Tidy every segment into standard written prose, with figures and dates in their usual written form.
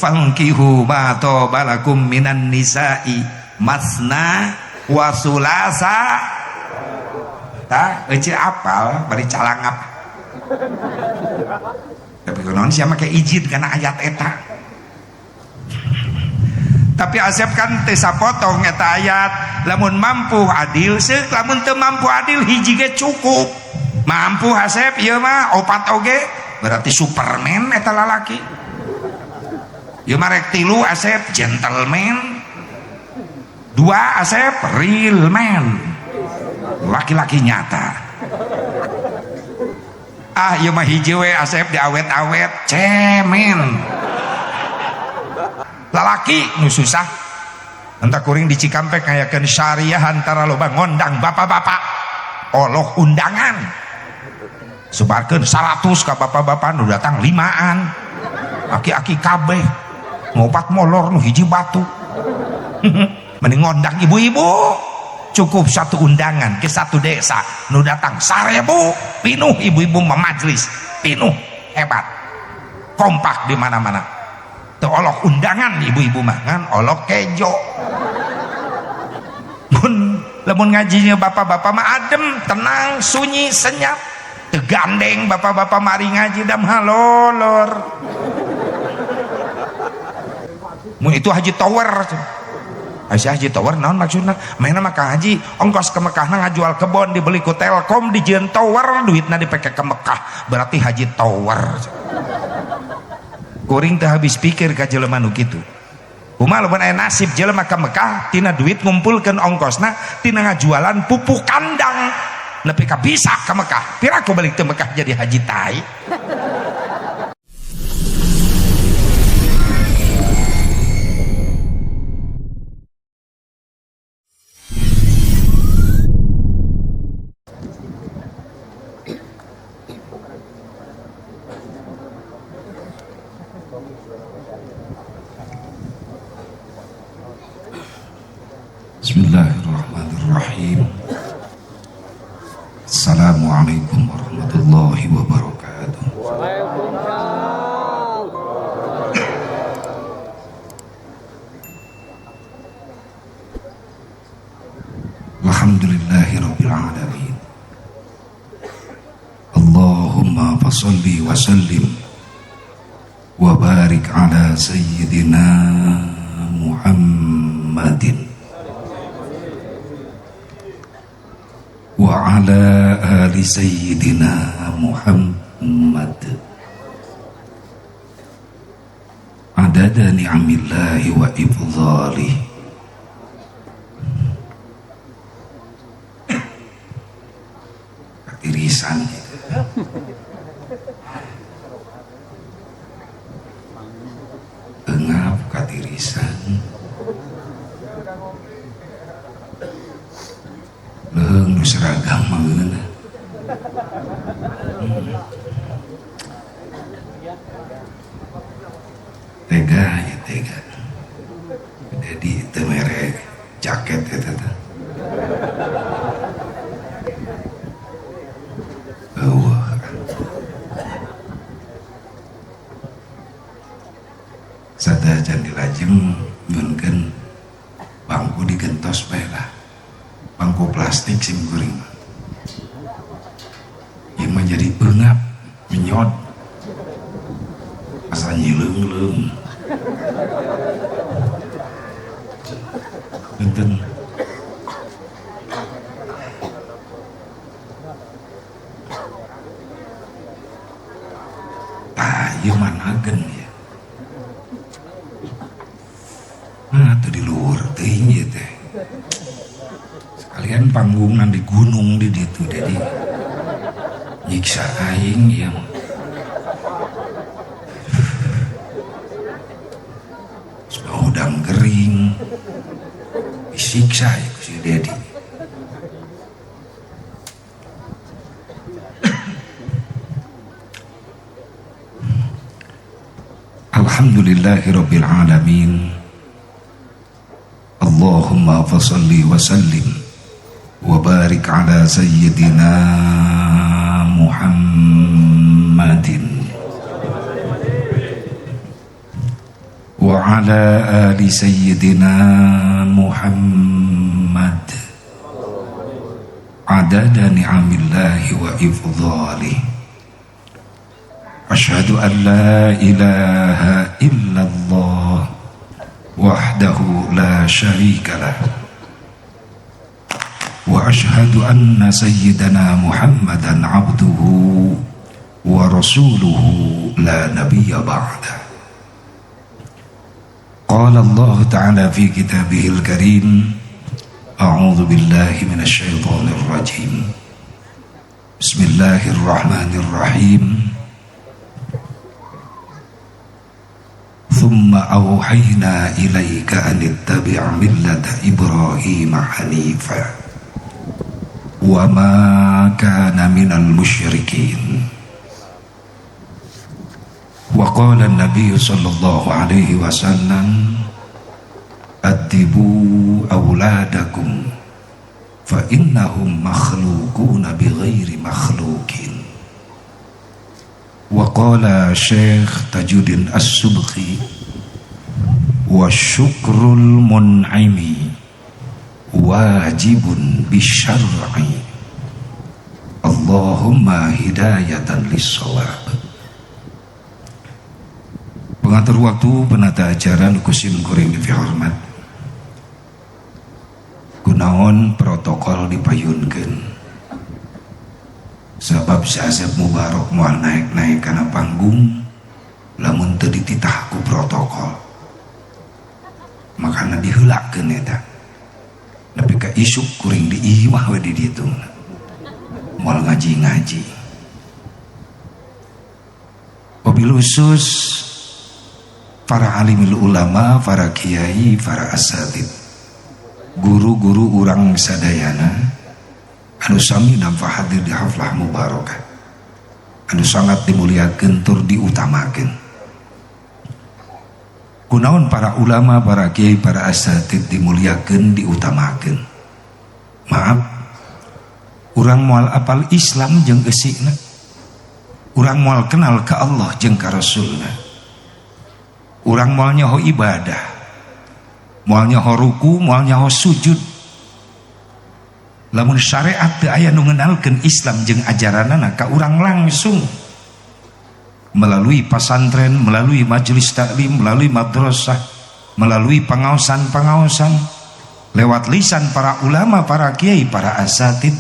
fankihu ma tobalakum minan nisa'i masna wa sulasa tah ece apal bari calangap tapi kunaon sia make izin kana ayat eta tapi Asep kan teu sapotong eta ayat lamun mampu adil seuk lamun teu mampu adil hiji ge cukup mampu Asep ieu mah opat oge berarti Superman eta lalaki ieu mah rek 3 Asep gentleman 2 Asep real man laki-laki nyata ieu mah hiji we Asep diawet-awet cemen lalaki nu susah entah kuring di Cikampek ngayakeun syariah antara loba ngondang bapak-bapak oloh undangan sebarkeun 100 ka bapak-bapak nu datang 5an aki-aki kabeh ngopat molor nu hiji batu mending ngondang ibu-ibu cukup 1 undangan ke 1 desa nu datang 1000 pinuh ibu-ibu memajlis pinuh hebat kompak di mana-mana teu olok undangan ibu-ibu mah ngan olok kejo lamun ngajinya bapak-bapak mah adem tenang sunyi senyap teu gandeng bapak-bapak mari ngaji dam halolor mun itu Haji Tower Haji Tower naon maksudna mainna mah ka haji ongkos ke Mekahna ngajual kebon dibeli ku Telkom dijieun tower duitna dipake ke Mekah berarti Haji Tower kuring teh habis pikir ka jelema nu kitu kumaha lamun aya nasib jelema ka Mekah tina duit ngumpulkeun ongkosna tina ngajualan pupuk kandang nepi ka bisa ka Mekah piraku balik teh Mekah jadi haji tai Bismillahirrahmanirrahim. Assalamualaikum warahmatullahi wabarakatuh. Alhamdulillahirabbil alamin. Allahumma fasholli wa sallim wa barik ala sayyidina Muhammadin wa ala ali sayyidina Muhammad adada ni'amillahi wa ifdhalih irisan engap katirisan leung nu seragam mangeuna tega ya tega jadi teu mere jaket eta teh sadajan dilajeng nyunkeun bangku digentos bae lah bangku plastik sim kuring yang menjadi beungap menyot asa nyileung-leung benten ieu manageun ya teu di luhur teuing ieu teh sekalian panggungan di gunung di ditu jadi nyiksa aing yang sudah udang kering disiksa ya ku si Dedi. Alhamdulillahirabbil alamin. Allahumma fashalli wa sallim wa barik ala sayyidina Muhammadin وعلى آل سيدنا محمد عدد نعم الله وإفضاله. أشهد أن لا إله إلا الله وحده لا شريك له، وأشهد أن سيدنا محمدا عبده ورسوله لا نبي بعده. قال الله تعالى في كتابه الكريم: أعوذ بالله من الشيطان الرجيم، بسم الله الرحمن الرحيم. ثم أوحينا إليك أن اتبع ملة إبراهيم حنيفا وما كان من المشركين. وقال النبي صلى الله عليه وسلم: أدبوا أولادكم فإنهم مخلوقون بغير مخلوقين. وقال شيخ تاج الدين السبخي: والشكر المنعم واجب بالشرع، اللهم هداية للصواب. Pengatur waktu, penata acara, kusim kuring dihormat. Kunaon protokol dipayunkeun. Sebab Syazab Mubarak moal naik-naik kana panggung, lamun teu dititah ku protokol, makana diheulakeun eta. Nepi ka isuk kuring diimah we di ditu. Moal ngaji-ngaji. Wabil khusus para alimul ulama, para kiai, para asatid, guru-guru urang sadayana anu sami nampa hadir di haflah mubarakah, anu sangat dimuliakeun tur diutamakeun. Kunaon para ulama, para kiai, para asatid dimuliakeun, diutamakeun? Maaf, urang moal apal Islam jeung eusikna, urang moal kenal ka Allah jeung ka Rasulna, urang moal nyaho ibadah, moal nyaho ruku, moal nyaho sujud. Lamun syariat teu aya nu ngeunalkeun Islam jeung ajaranna ka urang langsung melalui pesantren, melalui majelis taklim, melalui madrasah, melalui pengaosan-pengaosan, lewat lisan para ulama, para kiai, para asatid.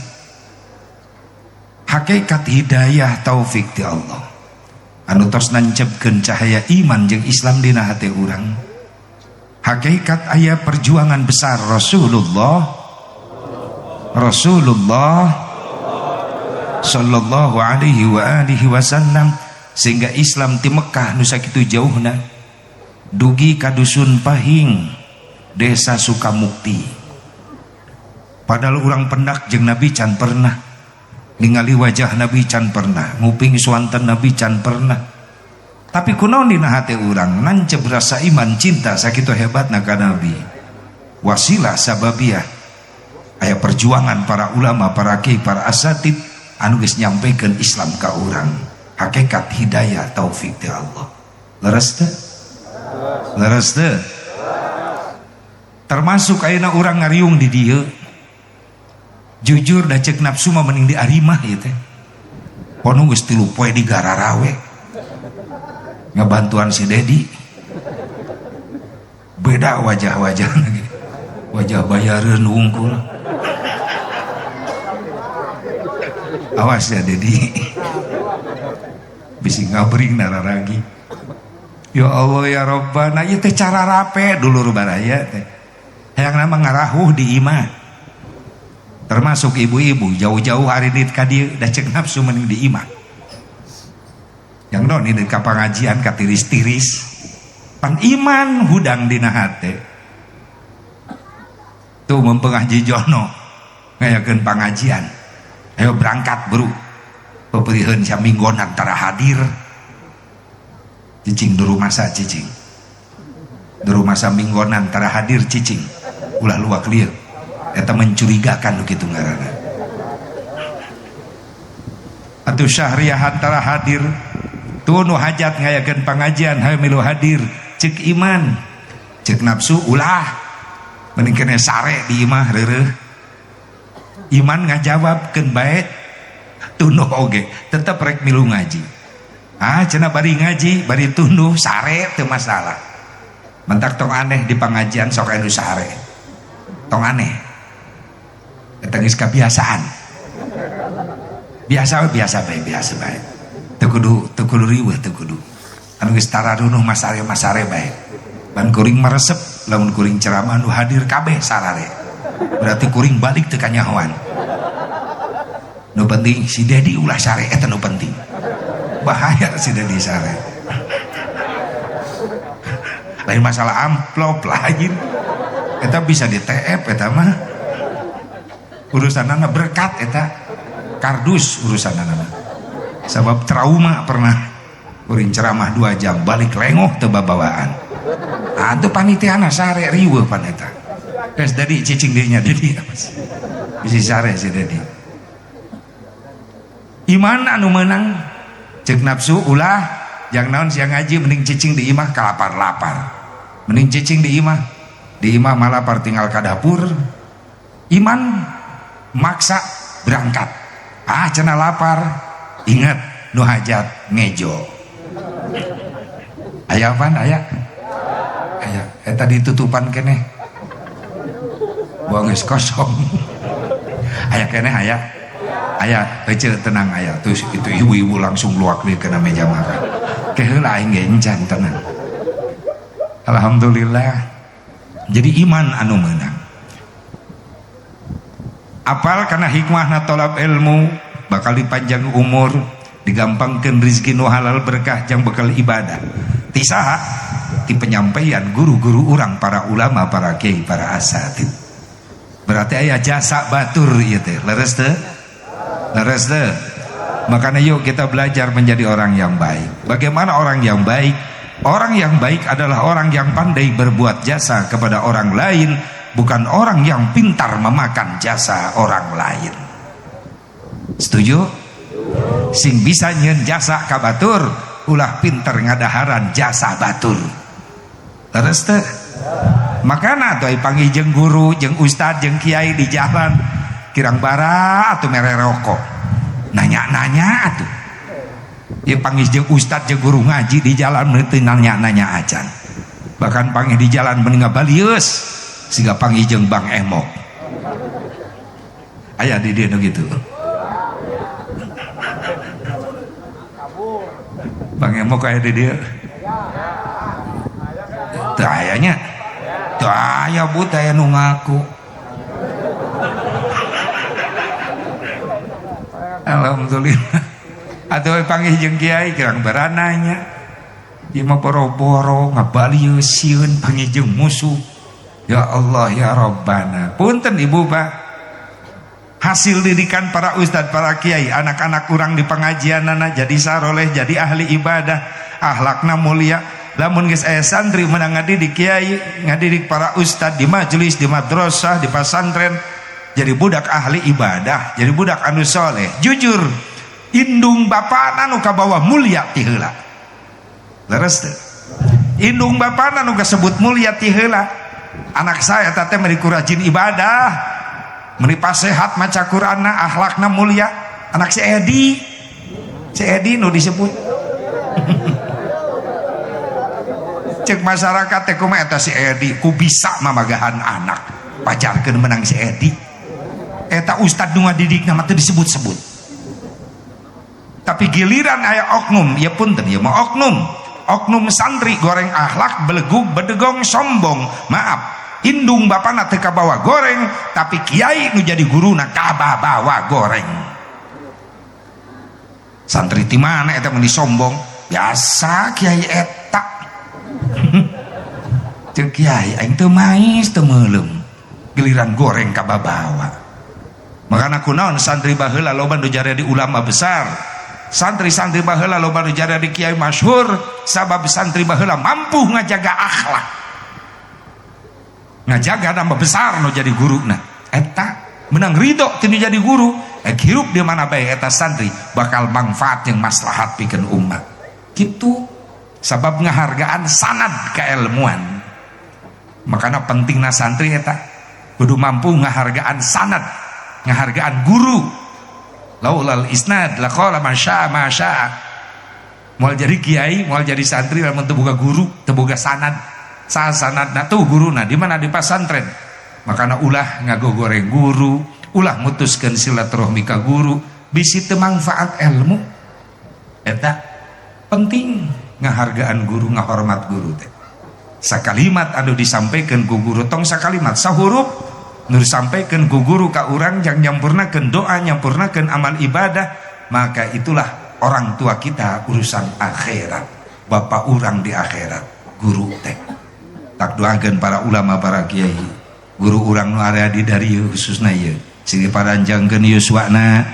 Hakikat hidayah taufik ti Allah anu tos nancepkeun cahaya iman jeung Islam dina hati urang. Hakikat aya perjuangan besar Rasulullah sallallahu alaihi wa alihi wasallam, sehingga Islam ti Mekah nu sakitu jauhna dugi ka dusun Pahing, desa Sukamukti. Padahal urang pendak jeung Nabi can pernah ningali wajah Nabi, can pernah nguping suanten Nabi, can pernah. Tapi kunaon dina hati urang nancep rasa iman cinta sakitu hebatna ka Nabi. Wasilah sababiah aya perjuangan para ulama, para kiai, para asatid anu geus nyampikeun Islam ka urang. Hakikat hidayah taufik ti Allah. Leres teu? Leres teu? Termasuk ayeuna urang ngariung di dieu. Jujur da ceuk nafsu mah mending di arimah ieu teh. Pono geus 3 poe di Gararawe. Ngabantuan si Dedi. Beda wajah-wajahna ge. Wajah bayareun wungkul. Awas ya Dedi, bisi ngabring nararagi. Ya Allah ya Rabbana, ieu teh cara rape dulur baraya teh. Hayang nama ngarahuh di imah. Termasuk ibu-ibu jauh-jauh hari dit ka dieu da ceuk nafsu mending di imah. Yang non ini ka pangajian ka tiris-tiris. Pan iman hudang dina hate. Tuh mempengaji jono ngayakeun pangajian. Ayo berangkat bro, peperiheun saminggon antara hadir cicing di rumah sa cicing di rumah saminggon antara hadir cicing ulah luak lieu eta mencurigakan kitu ngaranna. Atuh syahriah antara hadir tuh nu hajat ngayakeun pangajian hayu milu hadir cek iman cek nafsu ulah mending kena sare di imah reureuh iman ngajawabkeun bae tunduh oge tetep rek milu ngaji cenah bari ngaji bari tunduh sare teu masalah mentak tong aneh di pangajian sok anu sare tong aneh eta geus kabiasaan biasa bae teu kudu riweuh teu kudu anu geus taradunuh masare bae ban kuring meresep lamun kuring ceramah nu hadir kabeh sarare berarti kuring balik teu kanyahoan nu penting si Dedi ulah sare eta nu penting bahaya si Dedi sare lain masalah amplop lain eta bisa di TF eta mah urusanana berkat eta kardus urusanana sebab trauma pernah kuring ceramah 2 jam balik lengoh teu babawaan itu panitiana sare riweuh pan eta geus Dedi cicing dirinya Dedi bisi sare si Dedi iman anu meunang cek nafsu ulah yang naon siang ngaji mending cicing di imah kalapar-lapar mending cicing di imah malapar tinggal ka dapur iman maksa berangkat cenah lapar ingat nu hajat ngejo aya apaan aya eta ditutupan keneh buang geus kosong aya keneh aya ece tenang aya terus itu ibu-ibu langsung luak di kena meja makan keheula aing ge encan tenang alhamdulillah jadi iman anu meunang apal kana hikmahna tolab ilmu bakal dipanjang umur digampangkeun rezeki nu halal berkah jang bekal ibadah ti saha ti penyampaian guru-guru urang para ulama para kiai para asatid berarti aya jasa batur ieu teh leres teu makanya yuk kita belajar menjadi orang yang baik. Bagaimana orang yang baik? Orang yang baik adalah orang yang pandai berbuat jasa kepada orang lain, bukan orang yang pintar memakan jasa orang lain. Setuju? Sing bisa nyeun jasa ka batur ulah pinter ngadaharan jasa batur leres teu makana atuh panggih jeung guru jeung ustad jeung kiai di jalan kirang bara atuh mere rokok nanya-nanya atuh ya panggih jeung ustad jeung guru ngaji di jalan teu nanya-nanya acan bahkan panggih di jalan mending ngabalius siga panggih jeung Bang Emok aya di dieu gitu Bang Emok aya di dieu teu ayanya teu aya but aya nu ngaku alhamdulillah atuh panggih jeung kiai kirang barananya ieu mah boro-boro ngabalieu sieun panggih jeung musuh ya Allah ya Rabbana punten ibu Pak hasil didikan para ustad para kiai anak-anak kurang di pengajianana jadi saroleh jadi ahli ibadah akhlakna mulia lamun geus aya santri meunang ngadidik kiai ngadidik para ustad di majelis di madrasah di pasantren jadi budak ahli ibadah jadi budak anu soleh jujur indung bapana nu kabawa mulia ti heula leres teu indung bapana nu kasebut mulia ti heula anak saya teh meni rajin ibadah meni pasehat maca Qur'anna akhlakna mulia anak si Edi nu disebut cek masyarakat teh kumaha eta si Edi ku bisa mamagahan anak pajarkeun menang si Edi eta ustad nu ngadidik nama teu disebut-sebut tapi giliran aya oknum ya punten ya mah oknum santri goreng akhlak belegug bedegong sombong maaf indung bapana teu kabawa goreng tapi kiai nu jadi guruna kabawa goreng santri ti mana eta mun disombong biasa kiai eta cek kiai aing teu mais teu meulem giliran goreng kababawa makana kunaon santri baheula loba nu jadi ulama besar santri-santri baheula loba nu jadi kiai masyhur sabab santri baheula mampu ngajaga akhlak ngajaga nama besar nu jadi guruna eta menang ridho tinu jadi guru hirup di mana bae eta santri bakal manfaat yang maslahat pikeun umat gitu sabab ngahargaan sanad keilmuan. Makanya pentingna santri eta kudu mampu ngahargaan sanad, ngahargaan guru. Laulal isnad laqala masya masya. Moal jadi kiai, moal jadi santri lamun teu boga guru, teu boga sanad. Saha sanadna tuh guruna di mana di pasantren. Makana ulah ngagogoreng guru, ulah mutuskeun silaturahmi ka guru, bisi teu manfaat ilmu. Eta penting ngahargaan guru, ngahormat guru teh. Sakalimat anu disampaikan ku guru tong sakalimat sahurup nu disampaikan ku guru ka urang jang nyampurnakeun doa, nyampurnakeun amal ibadah, maka itulah orang tua kita urusan akhirat. Bapak urang di akhirat guru teh. Tak doakeun para ulama, para kiai, guru urang nu area di dari khususna ieu sing paranjangkeun yuswana,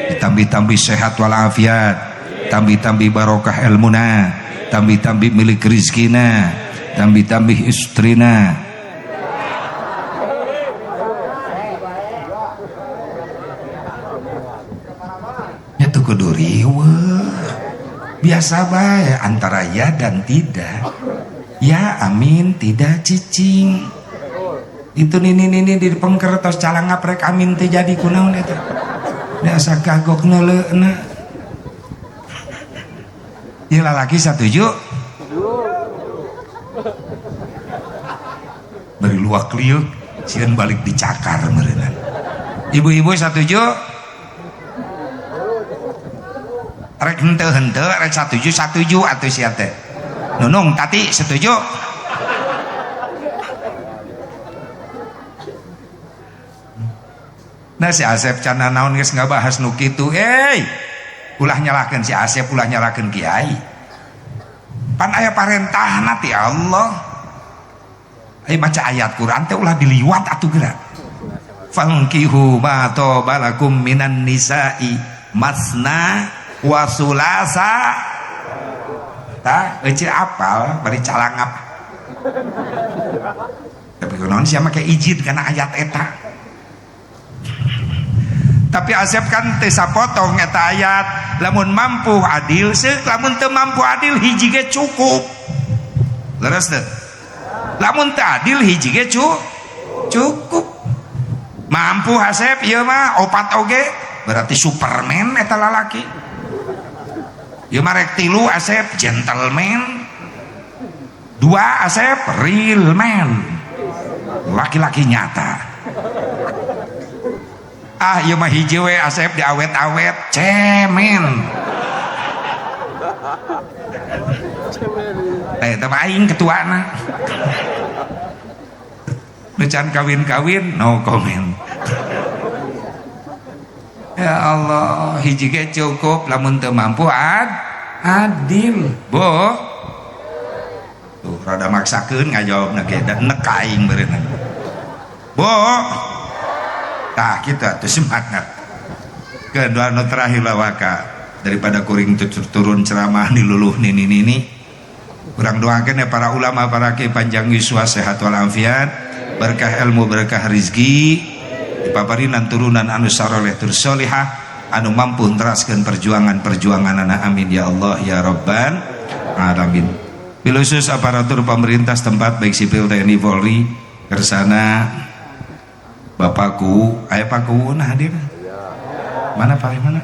ditambi-tambi sehat walafiat, tambi-tambi barokah ilmuna, tambi-tambi milik rizkina, tambi-tambi istrina. Ya tuh kudu riweuh. Biasa bae antara ya dan tidak. Ya amin, tidak cicing. Itu nini di pengkertos calang ngaprek amin teh jadi kunaon eta. Biasa kagok neuleuna. Ya lalaki setuju? Beri luak liuk, sieun balik dicakar meureunna. Ibu-ibu setuju? Rek henteu rek setuju atuh sia teh. Nunung tati setuju? Nah si Asep can naon geus ngabahas nu kitu. Ulah nyalahkeun si Asep, ulah nyalahkeun kiai. Pan aya parentahna ti Allah. Maca ayat Quran teh ulah diliwat atuh geura. Fankihu ma tabalakum minan nisa'i masna wa sulasa. Tah eueuh apal bari calangap. Tapi kunaon sia make izin kana ayat eta. Tapi Asep kan teu sapotong eta ayat. Lamun mampu adil seuk, lamun teu mampu adil hiji ge cukup. Leres teu? Lamun teu adil hiji ge cukup. Mampu Asep ieu mah opat oge berarti Superman eta lalaki. Ieu mah rek 3 Asep gentleman. 2 Asep real man. Laki-laki nyata. Ieu mah hiji we Asep diawet-awet cemen. Eta mah aing ketuana. Nu can kawin-kawin no comment. Ya Allah, hiji ge cukup lamun teu mampu adil. Bo. Tuh rada maksakeun ngajawabna ge da nek ka aing beureunna. Bo. Tah kita tuh semangat. Kedua nu terakhir lawaka daripada kuring turun ceramah di luluh nini kurang doakan ya para ulama, para kiai panjang yuswa sehat walafiat, berkah ilmu, berkah rizki, dipaparinan turunan anu saroleh tur solihah, anu mampu teraskeun perjuangan anak, amin ya Allah ya Rabbal alamin. Khusus aparatur pemerintah setempat baik sipil TNI Polri kersana Bapakku, ayah Pakku nah hadir. Mana paling mana?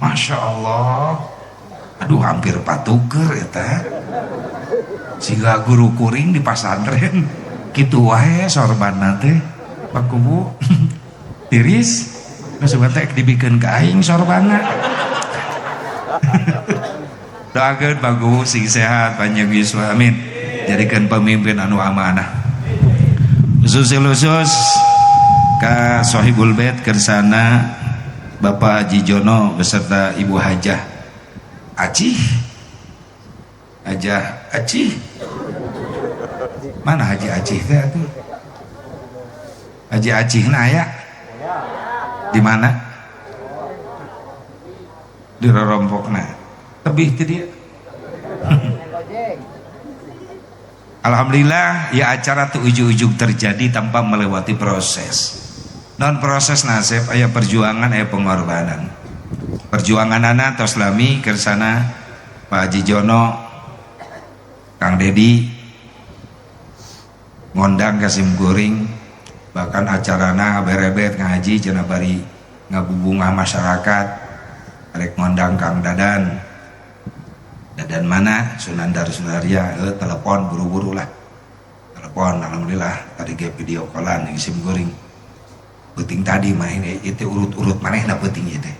Masya Allah. Aduh hampir patuker eta. Siga guru kuring di pasantren. Kitu wae sorbanna teh. Pakku Bu. Tiris. Geus teh dibikeun ka aing sorbanna. Doakeun bagus sing sehat panjang yuswa amin. Jadikan pemimpin anu amanah. Khusus ka Sohibul Bait kersana Bapak Haji Jono beserta Ibu Hajah Acih. Mana Haji Acih teh atuh? Haji Acih na aya? Di mana? Di rorompokna. Tebih teh dia. Alhamdulillah ya acara tuh ujug-ujug terjadi tanpa melewati proses. Non proses nasib aya perjuangan, aya pengorbanan. Perjuangan anak tos lami kersana Pak Haji Jono, Kang Dedi ngondang ka Simkuring, bahkan acarana berebet ngaji cenah bari ngabubungah masyarakat, arek ngondang Kang Dadan. Dadan mana? Sunandar Sunaria, telepon buru-buru lah. Telepon, alhamdulillah tadi ge video callan yang Simkuring. Penting tadi mah ini itu urut-urut manehna penting ieu teh.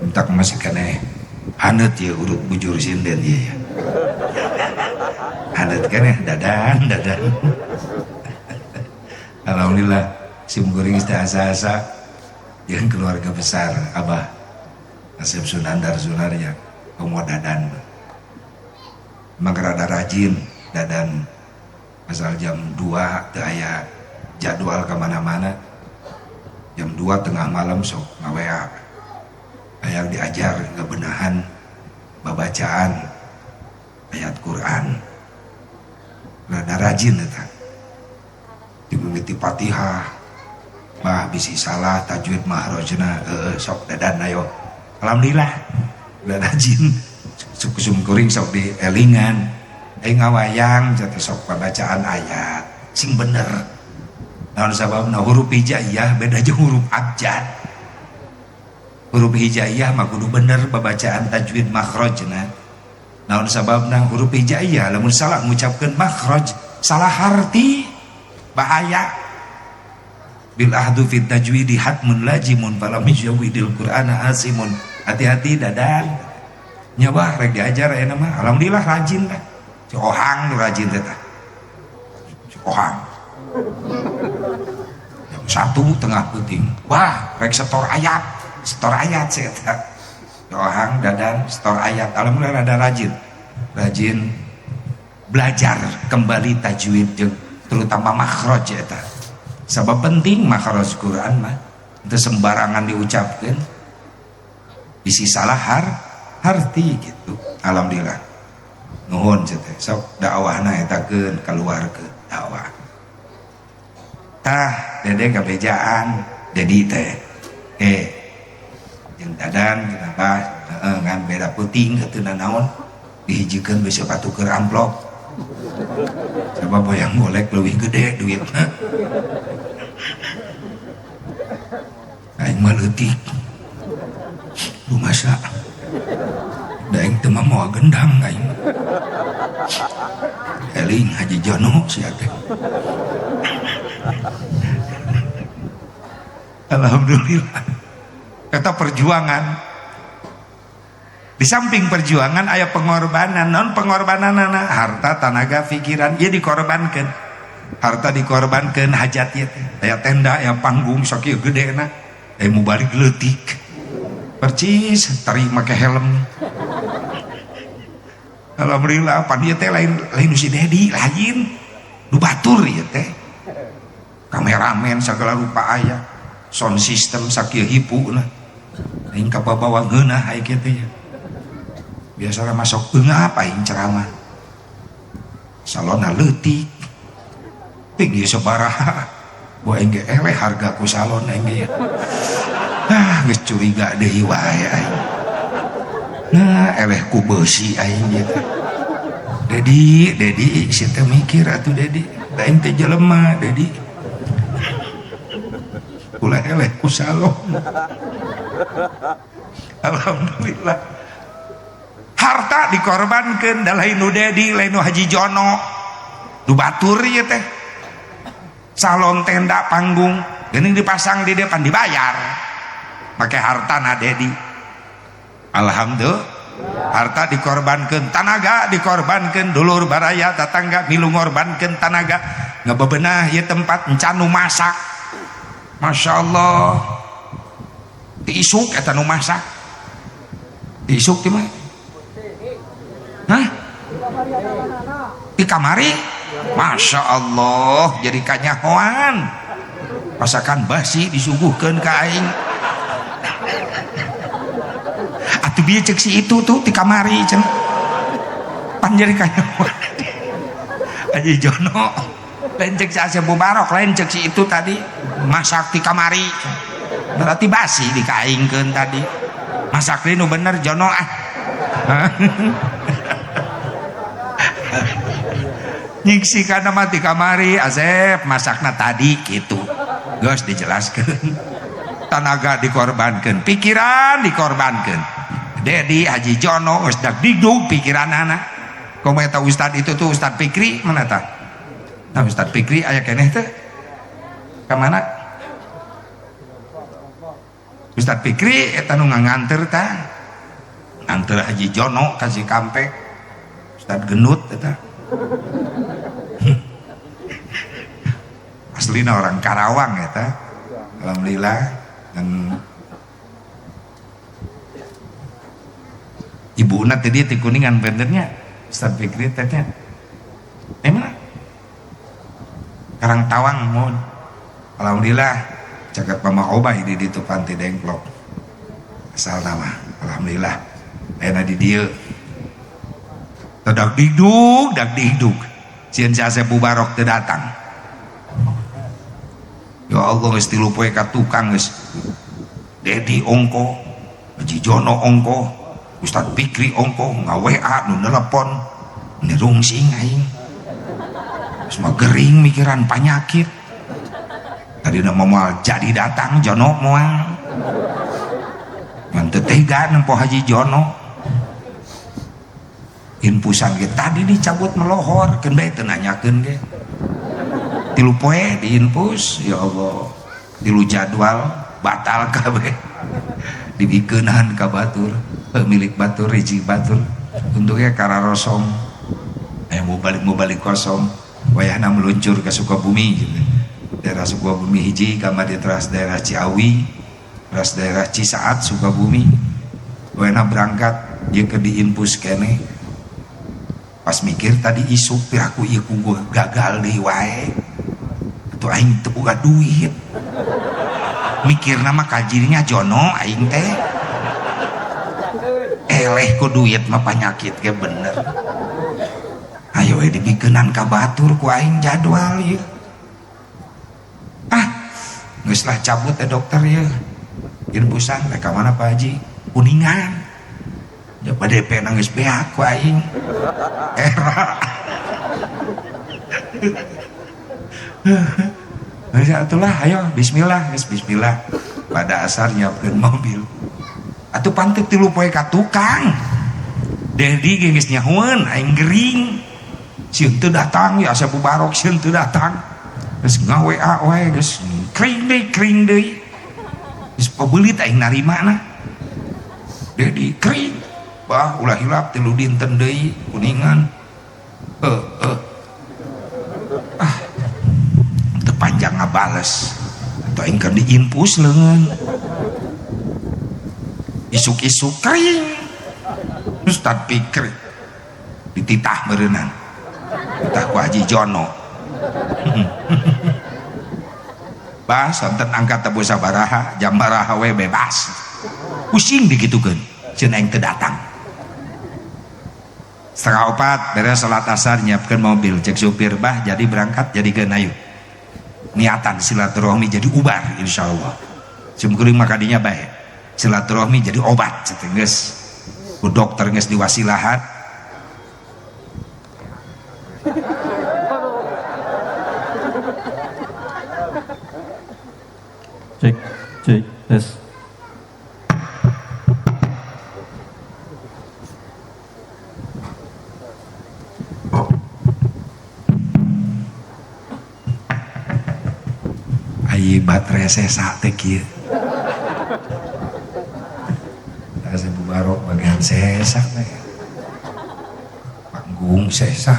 Entak masih keneh haneut ya urut bujur sinden ya. Haneut keneh dadan. Alhamdulillah Simkuring teh asa-asa jeung keluarga besar Abah Asep Sunandar Sunaria komo dadan. Emang rada rajin dadan asal jam 2 teu aya jadwal kemana-mana. Jam 2 tengah malam sok ngawea aya diajar ngebenahan babacaan ayat Quran. Rada rajin eta. Dimimiti Fatihah. Bah bisi salah tajwid mahrojna sok dadan ayo. Alhamdulillah udah rajin. Simkuring sok dielingan. Ngawayang jatuh sok pembacaan ayat sing bener. Naon sababna huruf hijaiyah beda jeung huruf abjad. Huruf hijaiyah mah kudu bener pembacaan tajwid makhrajna. Naon sababna huruf hijaiyah lamun salah ngucapkeun makhraj salah harti bahaya. Bil ahdu fit tajwidi hatmun lajimun falam yujawidil qur'ana asimun. Hati-hati dadan. Nyawa rek diajar aya mah alhamdulillah rajin tah. Si Ohang nu rajin teh tah. Si Ohang. Jam 1 tengah peuting. Wah, rek setor ayat sih eta. Ohang dadan setor ayat. Alhamdulillah rada rajin belajar kembali tajwid jeung terutama makhraj eta. Sabab penting makhraj Quran mah teu sembarangan diucapkeun. Bisi salah harti gitu. Alhamdulillah. Nuhun teh. Sok dakwahna etakeun keluarkeun dakwah. Tah dede kabejaan Dedi teh. Jeung dadan kenapa ngan beda puting teu naon dihijikeun besok atukeun amplop. Coba boyang golek leuwih gede duitna. Aing mah leutik. Lumasa. Da aing teu moal gendang aing. Eling Haji Jono sia teh. Alhamdulillah. Kata perjuangan. Di samping perjuangan aya pengorbanan. Non pengorbananana harta, tenaga, pikiran ieu dikorbankeun. Harta dikorbankeun hajat ieu teh. Aya tenda, aya panggung sakieu gedena. Aya mubalik leutik. Percis tari make helm. Alhamdulillah pan ieu teh lain si Dedi lain. Nu batur ieu teh. Kameramen sagala rupa aya. Sound system sakieu hipuna. Aing kabawa ngeunah aya kieu teh. Biasanya masuk beungap aing ceramah. Salona leutik. Tinggi sabaraha. Bu aing ge eleh harga ku salon aing ge. Geus curiga deui wae aing. Nah, eleh ku beusi aing ge. Dedi, si teh mikir atuh Dedi. Da aing teh jelema, Dedi. Ulah eleh ku salon. Alhamdulillah. Harta dikorbankeun da lain nu Dedi, lain nu Haji Jono. Nu batur ieu teh. Salon tenda panggung, geuning dipasang di depan dibayar. Make hartana Dedi. Alhamdulillah. Harta dikorbankeun, tenaga dikorbankeun, dulur baraya tetangga milu ngorbankeun tenaga ngabebenah ieu tempat encan nu masak. Masya Allah. Diisuk eta nu masak. Diisuk ti mah. Hah? Di kamari? Masya Allah, jadi kanyahoan. Masakan basi disuguhkeun ka aing. Atuh bieu cek si itu tuh di kamari cenah. Pan jadi kanyahoan. Haji Jono, lain cek si Asep Mubarok, lain cek si itu tadi masak di kamari. Berarti basi dikaingkeun tadi. Masak nu bener Jono ah. nyiksi kana mati kamari Asep masakna tadi gitu geus dijelaskeun tenaga dikorbankan pikiran dikorbankan Dedi Haji Jono geus dak digdug pikiranana kometa Ustad itu tuh Ustad Fikri mana tah nah Ustad Fikri aya keneh teh ka mana Ustad Fikri eta nu nganter tah nganter Haji Jono ka Cikampek Ustad Genut eta aslina orang Karawang ya ta. Alhamdulillah dan ibu Una tadi di Kuningan benernya Ustaz Fikri tanya mana Karang Tawang mohon alhamdulillah caket Mama Obay di ditu Panti Dengklok asal nama alhamdulillah enak di dia dak digdug sieun Asep Bubarok teu datang ya Allah geus tilu poe ka tukang geus Dedi ongko Haji Jono ongko Ustad Fikri ongko nga-WA nu nelpon nirungsing aing geus mah gering mikiran panyakit tadi na moal jadi datang Jono moal ngan teu tega nempo Haji Jono infusan ge tadi dicabut melohor keun bae teu nanyakeun ge tilu poe diinfus ya Allah tilu jadwal batal kabeh dibikeunan ka batur pemilik batur hiji batur untungnya kararosong mau balik kosong wayahna meluncur ke Sukabumi gitu. Daerah Sukabumi hiji kamari teras daerah Ciawi teras daerah Cisaat Sukabumi wayahna berangkat dia ke diinfus kene pas mikir tadi isuk piraku ieu ku gagal deui wae atuh aing teu boga duit mikirna mah kajirinya Jono aing teh eleh ku duit mah panyakit ge bener ayo we dibikeunan ka batur ku aing jadwal ieu geus lah cabut dokter ieu infusan ka mana Pak Haji Kuningan ya pada DP nangis beak ku aing era itulah ayo bismillah bismillah pada asar nyiapkeun mobil atuh pantep tilu poe ka tukang Dedi geus nyahoeun aing gering sieun teu datang ya Asep Bubarok sieun teu datang geus nga-WA wae geus kring deui geus pabeulit aing narimana Dedi kring bah ulah hilap tilu dinten deui Kuningan teu panjang ngabales atau aing keur diinfus leungeun isuk-isuk kering Ustad Fikri dititah meureunnan titah ku Haji Jono bah sonten angkat tebu sabaraha jam baraha we bebas pusing digitukeun ceun aing teu datang 3:30 beres salat asar nyiapkeun mobil cek supir bah jadi berangkat jadikeun ayu niatan silaturahmi jadi ubar insyaallah sumkuring makadinya bae silaturahmi jadi obat geus ku dokter geus diwasilahat cek tes baterai sesa teh kieu Asep Bubarok bagian sesa teh panggung sesa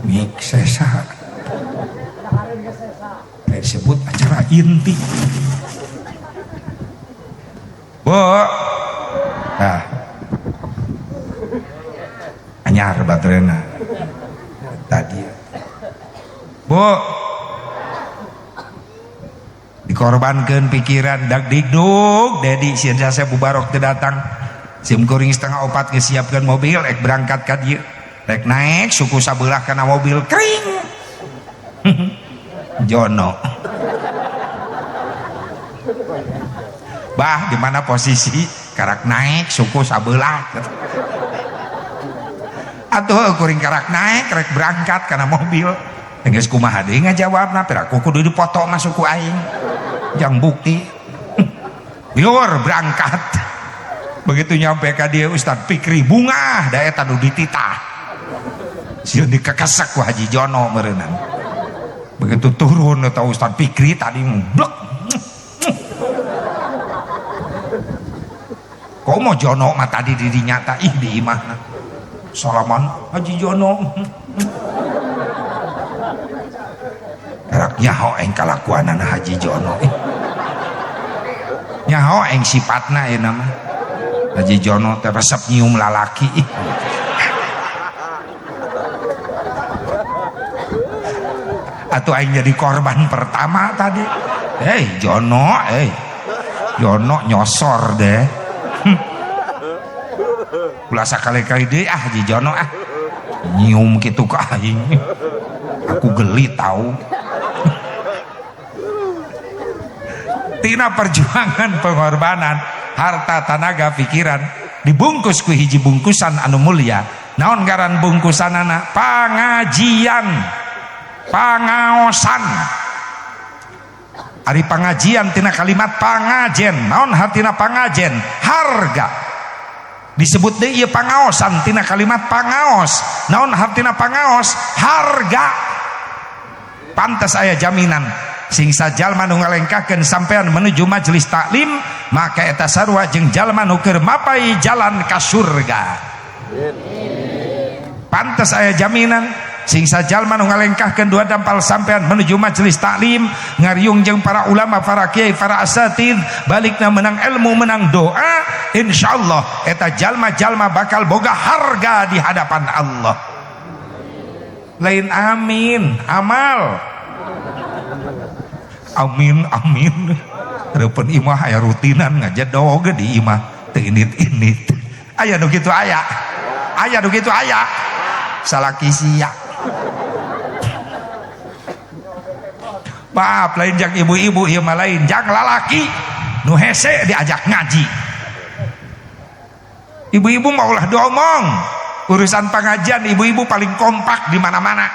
mik sesa disebut acara inti bo nah anyar baterainya tadi bo dikorbankan pikiran dak digdug Dedi sieun Asep Bubarok teu datang sim kuring 3:30 ngesiapkeun mobil rek berangkat ka dieu rek naik suku sabelah kana mobil kring Jono bah di mana posisi karak naik suku sabelah atuh kuring karak naik rek berangkat karena mobil geus kumaha deui ngajawabna pira aku kudu dipoto masuk ku aing jang bukti biur berangkat begitu nyampe ka dieu Ustad Fikri bungah da eta nu dititah sieun dikekesek ku Haji Jono meureunna begitu turun eta Ustad Fikri tadi blek komo Jono mah tadi dirinya ta ih di imahna salaman Haji Jono karak nyaho eng kalakuanana Haji Jono nyaho eng sifatna ya nama Haji Jono teh resep nyium lalaki atau aing jadi korban pertama tadi Jono Jono nyosor deh ulah sakali-kali deh Haji Jono nyium gitu ke aing aku geli tahu tina perjuangan pengorbanan harta tenaga pikiran dibungkus ku hiji bungkusan anu mulia naon ngaran bungkusanana pangajian pangaosan ari pangajian tina kalimat pangajen naon hartina pangajen harga disebut deui ieu pangaosan tina kalimat pangaos naon hartina pangaos harga pantes aya jaminan sing sajalma nu ngalengkahkeun sampean menuju majelis taklim maka eta sarua jeung jalma nu keur mapai jalan ka surga pantes aya jaminan sing sajalma nu ngalengkahkeun dua dampal sampean menuju majelis taklim ngariung jeung para ulama para kiai para asatid balikna menang ilmu menang doa insyaallah eta jalma-jalma bakal boga harga di hadapan Allah lain amin amal amin amin reupeun imah aya rutinan ngajedog di imah teu init-init aya nu kitu aya nu kitu aya salaki sia maaf lain jang ibu-ibu ieu mah lain jang lalaki nu hese diajak ngaji ibu-ibu mah ulah diomong urusan pengajian ibu-ibu paling kompak di mana-mana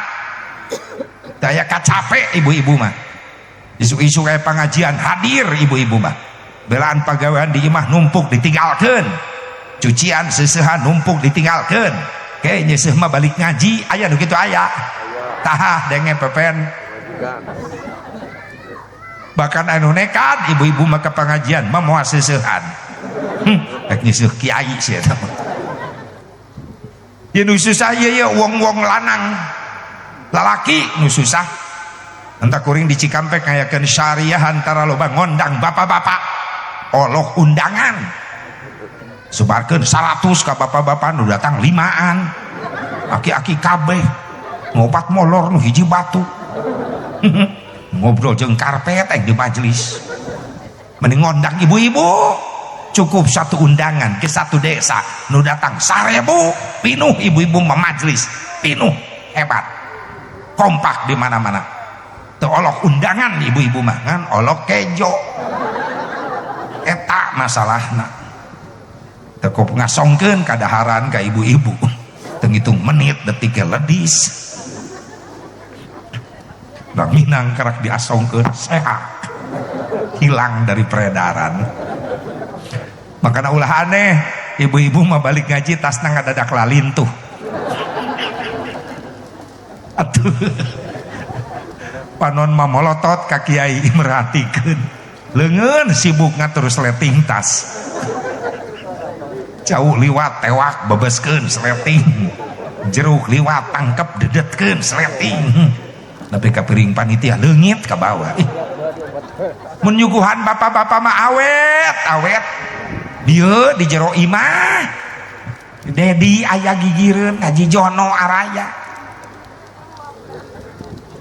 daya kacape ibu-ibu mah isu-isu kayak pengajian hadir ibu-ibu mah belaan pagawean di imah numpuk ditinggalkeun cucian seusehan numpuk ditinggalkeun kayak nyeseuh mah balik ngaji aya nu kitu aya tah denge pepen bahkan anu nekat ibu-ibu mah ke pengajian mah moal seusehan rek nyeseuh kiai sia eta mah ye nu susah ieu wong-wong lanang lalaki nu susah entah kuring di Cikampek ngayakeun syariah antara loba ngondang bapak-bapak oloh undangan sebarkeun 100 ka bapak-bapak nu datang 5an aki-aki kabeh ngopat molor nu hiji batu ngobrol jeung karpet di majelis mending ngondang ibu-ibu cukup satu undangan ke satu desa nu datang 1000 pinuh ibu-ibu memajlis pinuh hebat kompak di mana-mana teu olok undangan ibu-ibu mah ngan olok kejo eta masalahna teu kup ngasongkeun kadaharan ka ibu-ibu teu ngitung menit detik ledis da minang kerak diasongkeun sehat hilang dari peredaran makana ulah aneh ibu-ibu mah balik ngaji tasna ngadadak lalintuh atuh panon mamolotot ka kiai merhatikeun leungeun sibuk ngatur sleting tas jauh liwat tewak bebeskeun sleting jeruk liwat tangkep dedetkeun sleting tapi ka piring panitia leungit ka bawah mun nyuguhan bapak-bapak mah awet dieu di jero imah dedi aya gigireun Haji Jono araya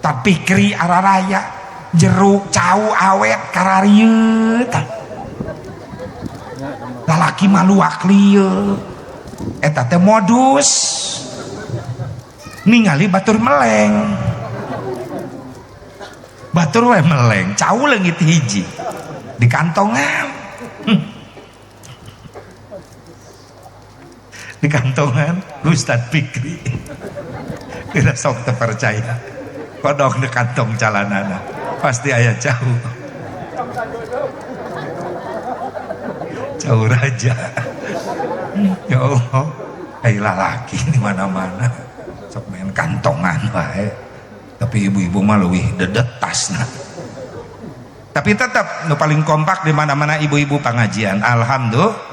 tapi Fikri araraya jeruk cau awet kararieu lalaki maluak lieu eta teh modus ningali batur meleng batur we meleng cau leungit hiji di kantongan di kantongan Ustad Fikri. Tidak sok terpercaya kodok di kantong calanana pasti aya jauh raja. Ya Allah, lalaki di mana-mana sok main kantongan wae, tapi ibu-ibu mah leuwih dedetasna. Tapi tetap nu paling kompak di mana-mana ibu-ibu pengajian. Alhamdulillah.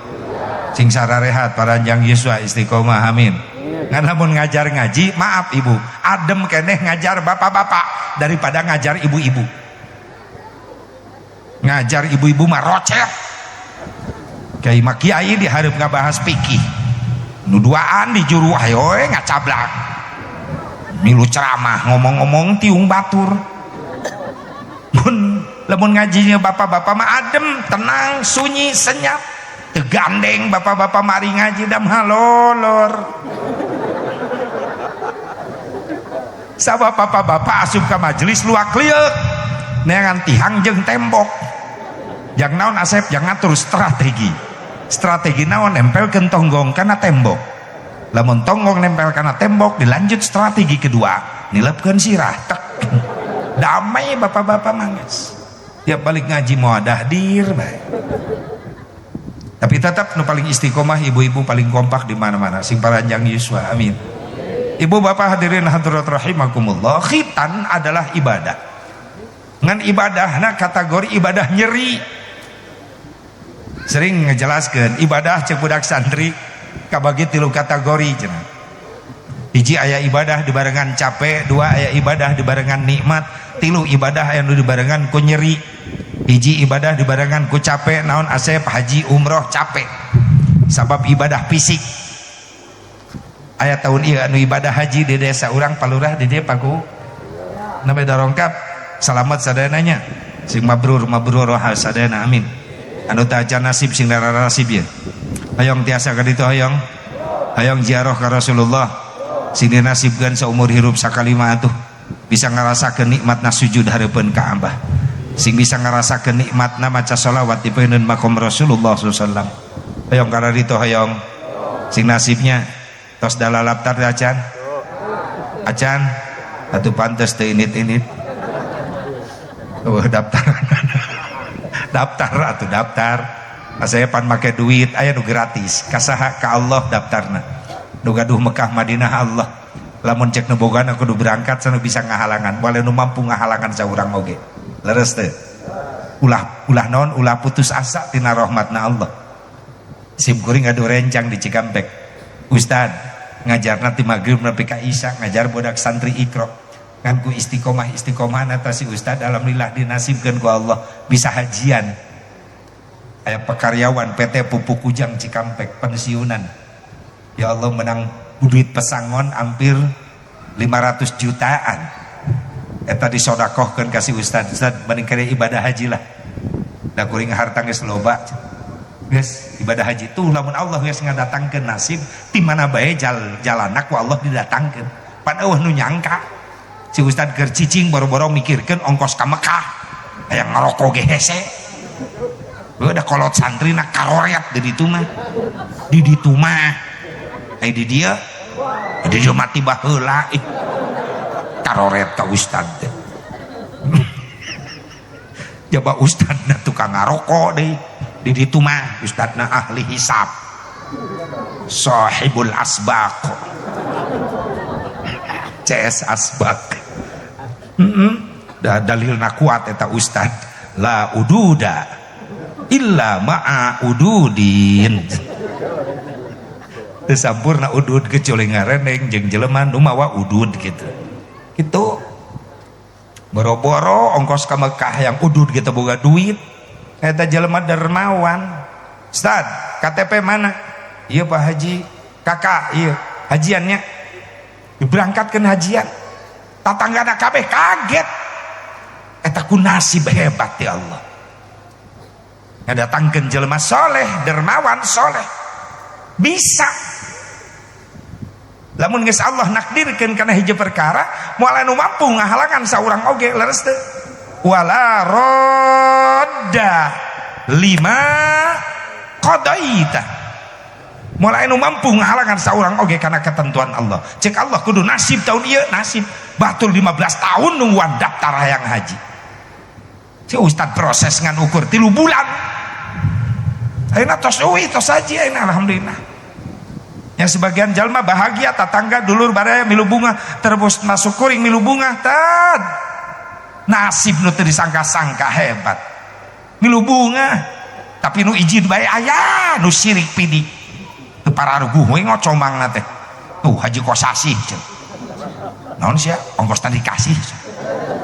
Sing sararehat paranjang Yuswa istiqomah amin. Ngan lamun ngajar ngaji, maaf ibu, adem keneh ngajar bapak-bapak daripada ngajar ibu-ibu. Ngajar ibu-ibu mah rocet. Kiai mah kiai dihareup ngabahas fikih. Nu duaan di juru ayo ngacablak. Milu ceramah ngomong-ngomong tiung batur. Lamun ngajinya bapak-bapak mah adem, tenang, sunyi, senyap. Tegandeng bapak-bapak mari ngaji dam halolor. Sabab bapak-bapak asup ka majelis luak liuk neangan tihang jeung tembok. Yang naon Asep yang ngatur strategi naon nempelkeun tonggong kana tembok. Lamun tonggong nempel kana tembok dilanjut strategi kedua nilepkeun sirah tek. Damai bapak-bapak mangges. Tiap balik ngaji moadah dir bae. Tapi tetap nu paling istiqomah ibu-ibu paling kompak di mana-mana sing paranjang Yuswa amin. Ibu bapak hadirin hadirat rahimakumullah, khitan adalah ibadah. Ngan ibadahna kategori ibadah nyeri. Sering ngejelaskeun ibadah cek budak santri kabagi 3 kategori cenah. Hiji aya ibadah dibarengan capek, 2 aya ibadah dibarengan nikmat, 3 ibadah aya nu dibarengan ku nyeri. Hiji ibadah dibarengan ku capek, naon Asep haji umroh capek. Sabab ibadah fisik. Aya tahun ieu anu ibadah haji di desa urang palurah di dieu paku nabe darongkap salamet sadananya sing mabrur roha sadana amin. Anu teu acan nasib sing dara nasib ye. Hayong tiasa ka ditu hayong ziarah ka Rasulullah sing dinasibkeun saumur hirup sakalima atuh bisa ngarasakeun nikmatna sujud hareupeun Ka'bah. Sing bisa ngarasakeun nikmatna maca shalawat di peuneun makom Rasulullah sallallahu alaihi wasallam. Hayong ka ditu hayong sing nasibnya tos dalalap tar acan atuh pantes teu init-init daftar saya pan make duit aya nu gratis kasaha ka Allah daftarna nu gaduh Mekah Madinah Allah lamun cek nu bogaan kudu berangkat sanu bisa ngahalangan wale nu mampu ngahalangan saurang oge leres teu ulah naon ulah putus asa tina rahmatna Allah. Sim kuring gaduh rencang di Cikampek Ustad ngajar nanti maghrib nepi ka isya ngajar bodak santri ikro kan ku istiqomah natasi Ustad alhamdulillah dinasibkeun ku Allah bisa hajian aya pekaryawan PT Pupuk Kujang Cikampek pensiunan ya Allah menang duit pesangon hampir 500 jutaan eta disodakohkeun kasih Ustad banding kare ibadah haji lah da kuring harta geus loba. Guys, ibadah haji itu lamun Allah geus ngadatangkeun nasib di mana bae jalanak ku Allah didatangkeun. Pan eueuh nu nyangka si Ustad keur cicing boro-boro mikirkeun ongkos ka Mekah aya ngaroko ge hese. Heuh da kolot santrina karoret di ditu mah. Ai di dieu mati baheula karoret ka Ustad teh. Coba Ustadna tukang ngaroko deui. Di ditu mah ustadna ahli hisab sahibul asbaq CS asbaq da dalilna kuat eta ustad la ududa illa ma'a ududin teu sampurna udud kecuali ngareneng jeung jelema nu mawa udud gitu boro-boro ongkos ka Mekah yang udud gitu boga duit eta jelema dermawan. Ustad KTP mana? Iya Pak Haji. Kakak iya hajiannya diberangkatkan hajian tatanggana kabeh kaget eta ku nasib hebat ya Allah ngadatangkeun jelema soleh dermawan soleh bisa lamun geus Allah nakdirkeun kana hiji perkara moal anu mampu ngahalangan saurang oge leres teu wala rodda lima qadaita mulai nu mampu ngahalangan saurang oge karena ketentuan Allah. Cek Allah kudu nasib tahun ieu nasib batul 15 tahun nungguan daftar hayang haji. Si ustad proses ngan ukur 3 bulan. Ayeuna tos euy tos haji ayeuna alhamdulillah. Yang sebagian jalma bahagia tetangga dulur baraya milu bunga terus masuk kuring milu bunga tad. Nasib nu teu disangka-sangka hebat. Milu bunga tapi nu izin bae aya nu sirik pidik. Para ruguh we ngocombang nate tuh haji kosasi naon sia ongkos tadi dikasih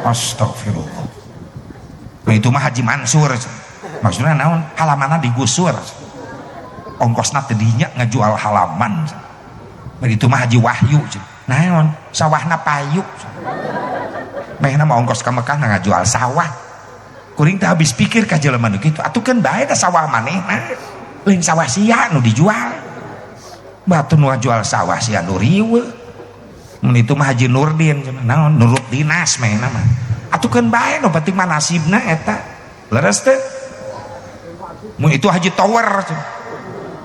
astagfirullah nah itu mah haji mansur maksudnya naon halamanna digusur ongkosna teu dinya ngajual halaman begitu mah haji wahyu naon sawahna payu mehna mah ongkos ka Mekah ngajual sawah kuring teh habis pikir ka jelema nu kitu atukeun bae da sawah manehna lain sawah sia nu dijual batu nu jual sawah sia nu riweuh mun itu mah Haji Nurdin naon nurut dinas mehna mah atukeun bae nu penting mah nasibna eta leres teh mun itu Haji Tower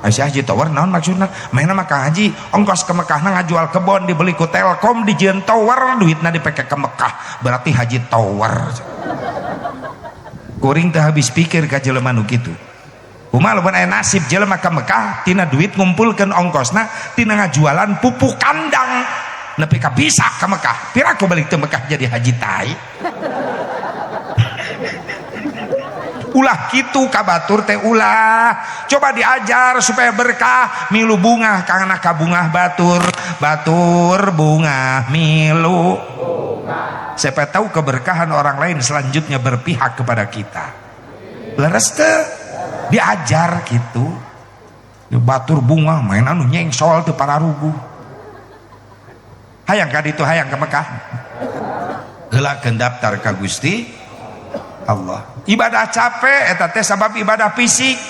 si Haji Tower naon maksudna mehna mah ka haji ongkos ke Mekahna ngajual kebon dibeli ku Telkom dijieun tower duitna dipake ke Mekah berarti Haji Tower kuring teh habis pikir ka jelema nu kitu kumaha lamun aya nasib jelema ka Mekah tina duit ngumpulkeun ongkosna tina ngajualan pupuk kandang nepi ka bisa ka Mekah piraku balik teu Mekah jadi haji tai ulah kitu ka batur teh ulah coba diajar supaya berkah milu bunga kana ka bunga batur bunga milu siapa tahu keberkahan orang lain selanjutnya berpihak kepada kita leres teh diajar gitu di batur bunga main anu nyengsol teu para rugu hayang ka ditu hayang ke Mekah heulakeun daftar ka Gusti Allah ibadah capek eta teh sabab ibadah fisik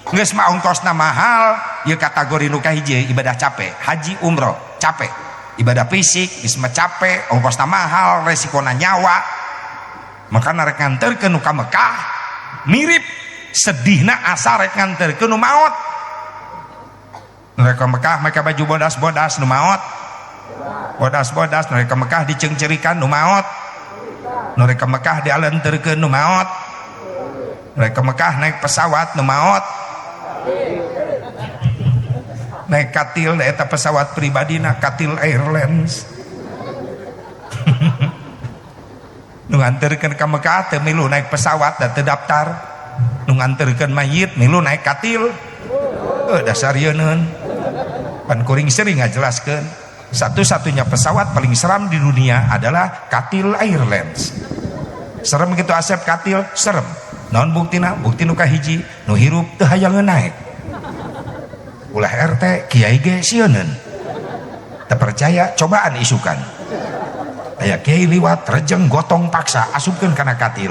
geus mah ongkosna mahal ieu kategori nu kahiji ibadah capek haji umroh capek ibadah fisik geus mah capek ongkosna mahal resikona nyawa maka rek nganterkeun nu ka Mekah mirip sedihna asa rek nganterkeun nu maot mereka Mekah mereka baju bodas-bodas nu maot bodas-bodas mereka Mekah dicengcerikan nu maot mereka Mekah dialenterkeun nu maot mereka Mekah naik pesawat nu maot naik katil eta pesawat pribadina Katil Airlines nu nganterkeun ka Mekah teu milu naik pesawat da teu daftar nu nganterkeun mayit milu naik katil dasar yeun pan kuring sering ngajelaskeun satu-satunya pesawat paling seram di dunia adalah Katil Airlines serem gitu asep katil serem naon buktina bukti nu kahiji nu hirup teu hayang naik ulah RT kiai ge sieun teu percaya cobaan isukan aya kiai liwat rejeng gotong paksa asupkeun kana katil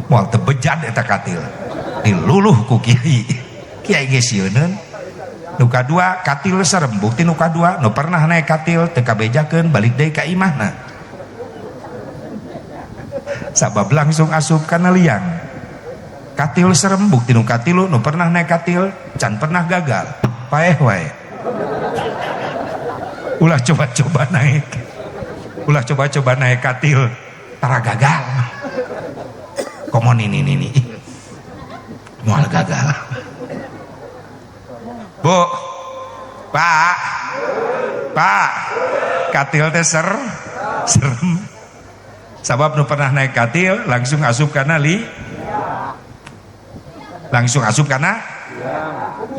moal teu bejat eta katil diluluh ku kiai kiai ge sieun nu kadua katil serem bukti nu kadua nu pernah naik katil teu kabejakeun balik deui ka imahna sabab langsung asup kana liang katil serem bukti nu katilu nu pernah naik katil can pernah gagal paeh wae ulah coba-coba naik katil tara gagal komon ini mual gagal Bu Pak katil teh serem sabab nu pernah naik katil langsung asup kana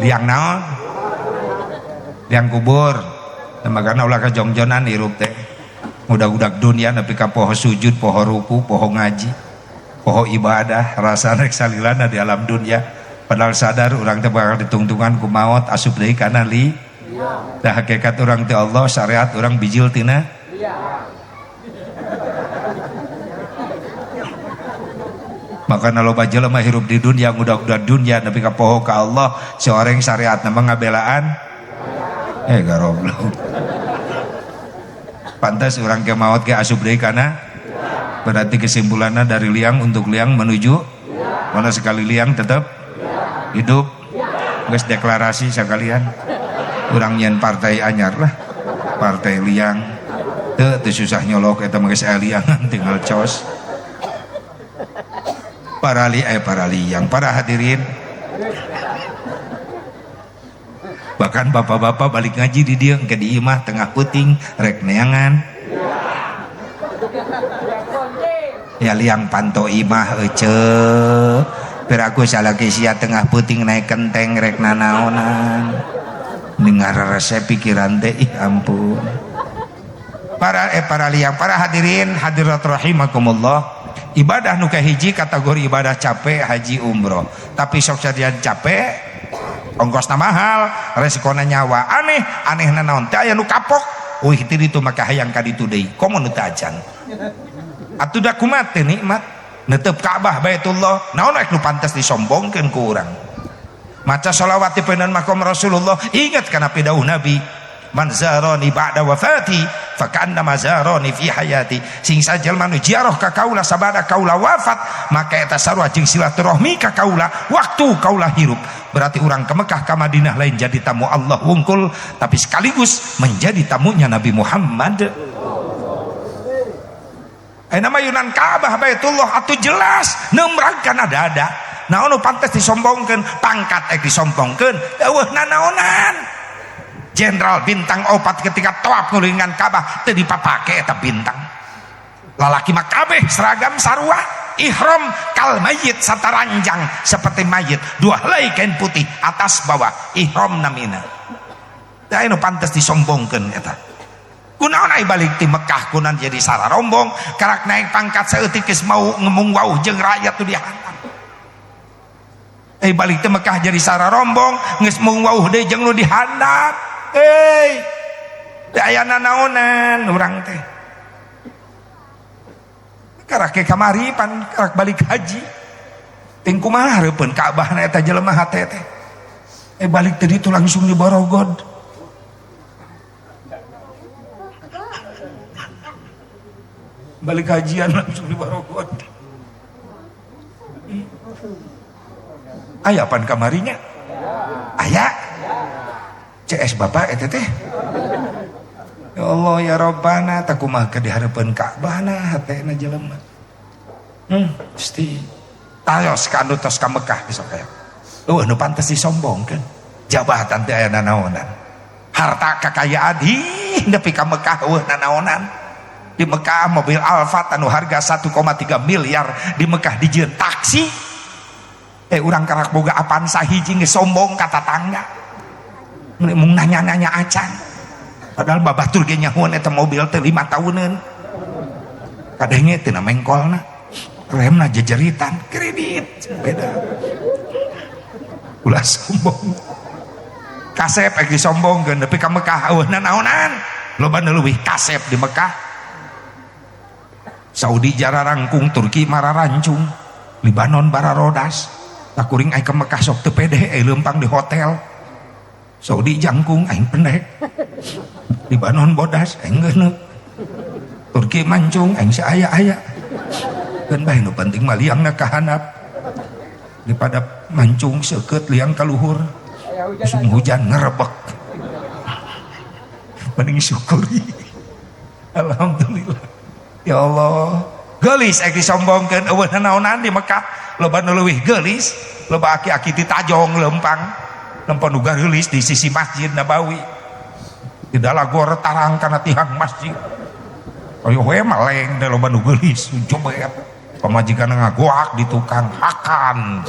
liang naon liang kubur temagana ulah kajongjonan hirup teh budak-budak dunia nepi ka poho sujud poho ruku poho ngaji poho ibadah rasa rek salilana di alam dunia padahal sadar urang teh bakal ditungtungan ku maot asup deui kana dah hakikat urang teh Allah syariat urang bijil tina maka loba jelema hirup di dunia ngudak-udak dunia nepi ka poho ka Allah seorang syariat nama ngabelaan garoblok pantas urang ke maot ke asup deui kana berarti kesimpulannya dari liang untuk liang menuju mana sekali liang tetap hidup geus deklarasi sekalian urang nyen partai anyar lah partai liang teu susah nyolok eta mah geus aya liangan tinggal cos para liang para hadirin bahkan bapak-bapak balik ngaji di dieu ke di imah tengah puting rek neangan ya liang panto imah ece piraku salaki sia tengah puting naik kenteng rek nanaonan dengar resep pikiran teh ih ampun para liang para hadirin hadirat rahimakumullah ibadah nu kahiji kategori ibadah capek haji umroh tapi sok sajian capek ongkosna mahal resikonya nyawa aneh naon teh aya nu kapok euy ti ditu maka hayang ka ditu deui komo nu teu acan atuh da kumaha teh nikmat neuteup Ka'bah Baitullah naon rek nu pantes disombongkeun ku urang maca shalawat di peunan makom Rasulullah ingat kana pidauh Nabi man zarani ba'da wafati faka'anna mazarani fi hayati sing sajelma nu ziarah ka kaula sabada kaula wafat maka eta sarua jeung silaturahmi ka kaula waktu kaula hirup berarti orang ke Mekah ke Madinah lain jadi tamu Allah wungkul tapi sekaligus menjadi tamunya Nabi Muhammad nama Yunan Ka'bah Baitullah atuh jelas nemrangkan ada nah nu pantes disombongkeun pangkat disombongkeun eueuh nanaonan Jenderal bintang 4 ketika tawaf ngulingan Ka'bah teu dipapake eta bintang lalaki mah kabeh seragam sarua ihram kal mayit sataranjang seperti mayit dua helai kain putih atas bawah ihram namina da anu pantes disombongkeun eta kunaon ai balik ti Mekah kunaon jadi sararombong karak naik pangkat saeutik geus mau ngemung wauh jeung rakyat tu dihantam balik ti Mekah jadi sararombong geus mung wauh deui jeung nu dihandap aya nanaonan urang teh karak ke kamari pan karak balik haji ting kumaha hareupeun Ka'bah eta jelema hate teh balik tadi itu langsung di Borogod balik hajian langsung di Borogod aya pan kamarinya aya CS bapak eta teh ya Allah ya Rabbana tak kumaha ke dihareupeun Ka'bahna hatena jelema pasti tayos ka anu tos ka Mekah besok aya nu pantes disombongkeun jabatan teh aya nanaonan harta kekayaan nepi ka Mekah nanaonan di Mekah mobil Alphard anu harga 1,3 miliar di Mekah dijieun taksi urang karak boga Avanza hiji geus sombong ka tatangga mung nanya-nanya acan padahal babatur ge nyahuan eta mobil teh 5 tahunan kadenge teu na mengkolna remna jejeritan kredit beda ulah sombong kasep egi sombongkeun nepi ka Mekah eueuh nanaonan loba nu leuwih kasep di Mekah Saudi jararangkung Turki mararancung Libanon bararodas tak kuring ai ka Mekah sok teu pede leumpang di hotel Saudi jangkung aing pendek Libanon bodas aing geuneuk Turki mancung aing saaya-aya keun bae nu penting mah liangna ka handap daripada mancung seukeut liang ka luhur musim hujan ngerebek mending syukuri alhamdulillah ya Allah geulis ek disombongkeun eueuh nanaonan di Mekah loba nu leuwih geulis loba aki-aki ti Tajong leumpang lempon uga rilis di sisi Masjid Nabawi di dalagor tarang kana tihang masjid ayo we maleng da loba nu geulis coba ya pamajikan ngagoak di tukang hakan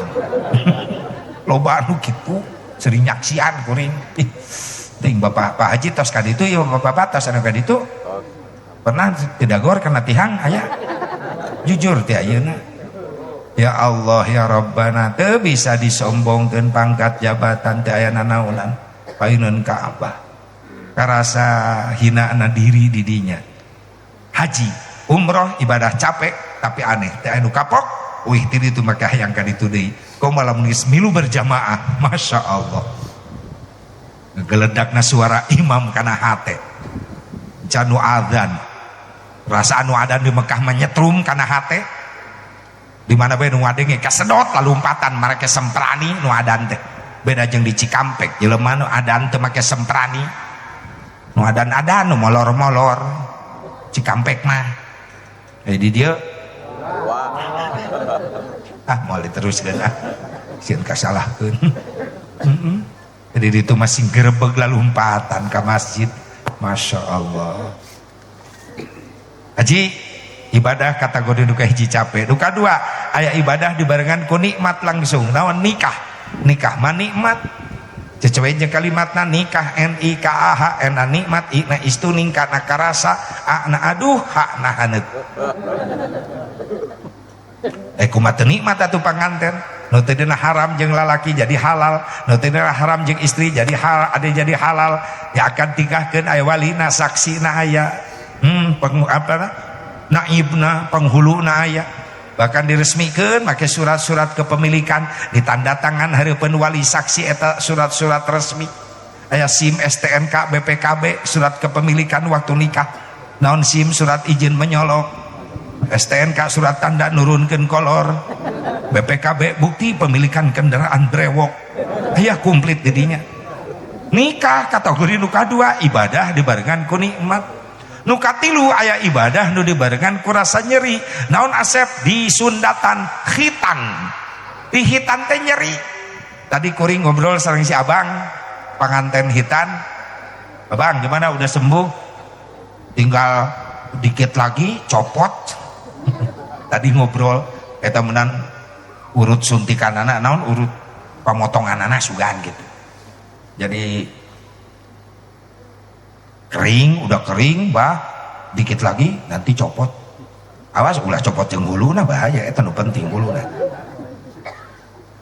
loba anu kitu sering nyaksian kuring ting bapak Pak Haji tos ka ditu ya bapak tos anu ka ditu pernah didagor kana tihang aya jujur teh ayeuna ya Allah ya Rabbana teu bisa disombongkeun pangkat jabatan teh aya nanaonan paeunun Ka'bah karasa hinaana diri di dinya haji umroh ibadah capek tapi aneh teh anu kapok wih ti ditu maka hayang ka ditu deui komo lamun geus milu berjamaah Masya Allah geledakna suara imam kana hate canu adzan rasa anu adan di Mekah menyetrum kana hate di mana bae nu ngadenge kasedot lalumpatan mareke semprani nu adan teh beda jeung di Cikampek jelema nu adan teu make semprani nu adan-adan nu molor-molor Cikampek mah di dia mau diteruskeun sieun kasalahkeun jadi itu masih gerebeg lalumpatan ke masjid. Masya Allah. Haji ibadah kategori nuka hiji capek. Nuka dua aya ibadah dibarengan ku nikmat langsung. Naon nikah? Nikah mah nikmat. Cecewe jeung kalimatna nikah NIKAH ena nikmat ina istu ningkatna karasa na aduh hakna haneut. Kumaha teu nikmat atuh panganten. Nu teu dina haram jeung lalaki jadi halal, nu teu dina haram jeung istri jadi jadi halal. Ya akan tingkahkeun aya walina, saksina aya. Naibna, penghuluna aya. Bahkan diresmikeun make surat-surat kepemilikan ditanda tangan hareupeun wali saksi eta surat-surat resmi. Aya SIM, STNK, BPKB, surat kepemilikan waktu nikah. Naon SIM, surat izin menyolok. STNK surat tanda nurunkeun kolor. BPKB bukti pemilikan kendaraan brewok. Aya komplit didinya. Nikah kategori nu kadua ibadah dibarengan ku nikmat. Nu katilu aya ibadah nu dibarengan ku rasa nyeri. Naon Asep? Di sundatan khitan. Di hitan teh nyeri. Tadi kuring ngobrol sareng si Abang panganten hitan. Abang gimana udah sembuh? Tinggal dikit lagi copot. Tadi ngobrol eta menan urut suntikanana naon urut pamotonganana sugan gitu. Jadi kering, udah kering bah dikit lagi nanti copot. Awas ulah copot jeung huluna bahaya eta nu penting huluna.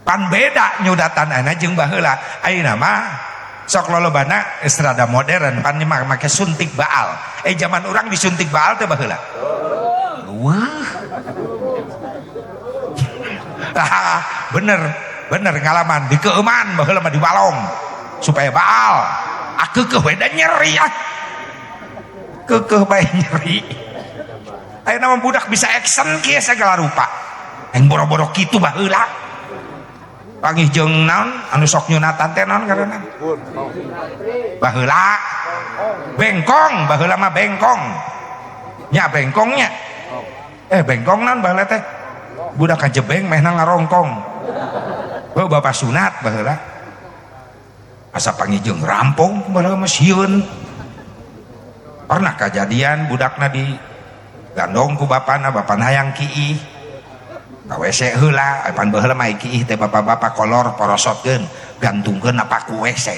Pan beda nyudatan ana jeung baheula. Ayeuna mah sok lolobana estrada modern pan mah make suntik baal. Zaman urang disuntik baal teh baheula. Wah. bener ngalaman di keuman baheula mah di balong supaya baal keukeuh we da nyeri keukeuh bae nyeri ayeuna mah budak bisa action kieu segala rupa yang boro-boro kitu baheula panggih jeung naon anu sok nyunatan teh naon ngaranna baheula bengkong baheula mah bengkong nya bengkongnya bengkong naon baheula teh budak kajebeng mehna ngarongkong. Bapak sunat baheula. Asa panggijeng rampung baheula mah sieun. Pernah kejadian budakna di gandong ku bapana, bapana hayang kiih. Ka WC heula, pan baheula mah kiih teh bapak-bapak kolor porosotkeun, gantungkeun apa ku WC.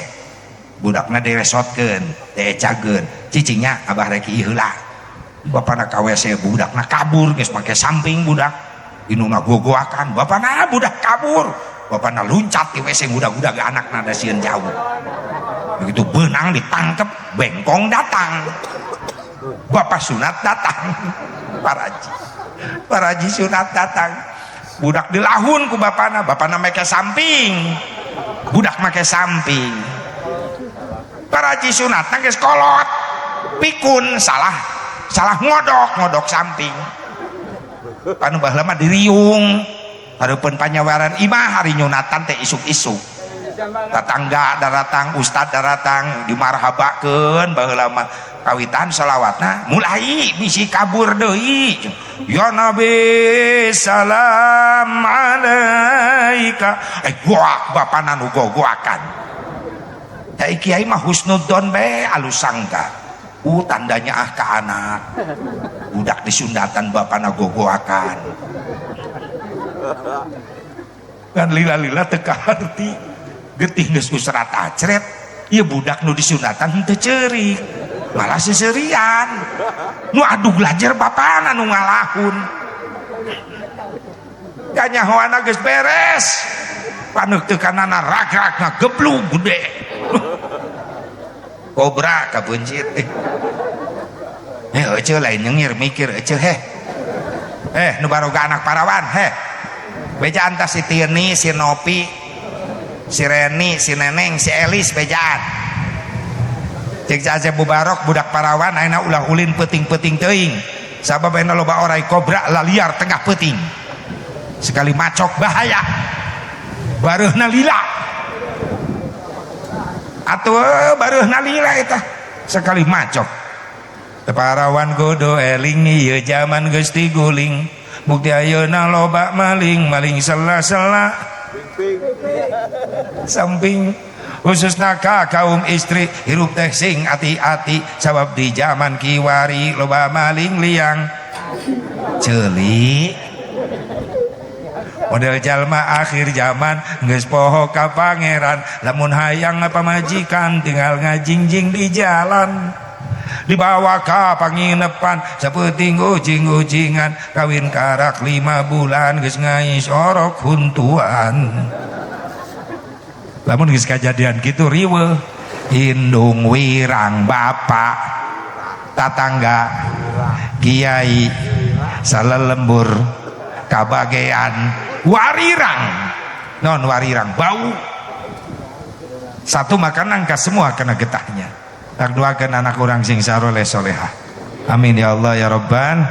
Budakna diresotkeun, diecageun. Cicingnya abah rek kiih heula. Bapana ka WC budakna kabur geus make samping budak. Inuna gogoakan bapana budak kabur bapana luncat di WC budak-budak anakna da sieun jauh begitu benang ditangkep bengkong datang bapak sunat datang paraji sunat datang budak dilahun ku bapana make samping budak make samping paraji sunat geus kolot pikun salah ngodok samping panu baheula mah diriung hareupeun panyawaran imah hari nyunatan teh isuk-isuk tatangga daratang ustad daratang dimarhabakeun baheula mah kawitan shalawatna mulai bisi kabur deui ya nabi salam alaika goak bapana nu gogoakan teh kiai mah husnudzon bae alus sangka tandanya ke anak budak disundatan bapana gogoakan kan lila-lila teka harti getih geus usrat acret ieu budak nu disundatan teu ceurik malah seserian nu adu belajar bapana nu ngalahun kanyahoana geus beres paneuk teu kanana rag-ragna geblug gede kobra kabuncit ece lain nyengir mikir ece nu baroga anak parawan bejaan tas si Tieni, si Nopi, si Reni, si Neneng, si Elis bejaan cek Azeb Mubarok budak parawan ayeuna ulah ulin peuting-peuting teuing sabab ayeuna loba orai kobra laliar tengah peuting sekali macok bahaya bareuhna lila atuh baru nalila eta sekali macok parawan godo eling ieu zaman geus tiguling bukti ayeuna loba maling sela-sela samping khususna ka kaum istri hirup teh sing ati-ati sabab di zaman kiwari loba maling liang ceuli model jalma akhir zaman geus poho ka pangeran lamun hayang pamajikan tinggal ngajingjing di jalan dibawa ka panginepan saeuting ujing-ujingan kawin karak 5 bulan geus ngais orok huntuan lamun geus kajadian kitu riweuh indung wirang bapak tatangga kiai salelembur kabagean warirang non warirang bau satu makanan ka semua kena getahnya tak doakan anak orang sing saroleh solehah amin ya Allah ya Rabban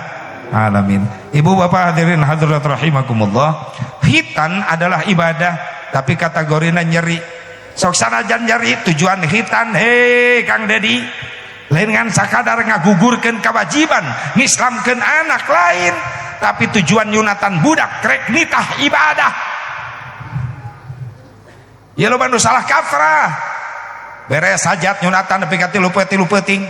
alamin. Ibu bapak hadirin hadirat rahimakumullah, hitan adalah ibadah tapi kategorinya nyeri sok sanajan nyeri tujuan hitan hei Kang Dedi lain kan sakadar ngagugurkeun kewajiban ngislamkeun anak lain tapi tujuan nyunatan budak krek nitah ibadah ya lo bandu salah kafrah beres hajat nyunatan nepi ka 3 peuting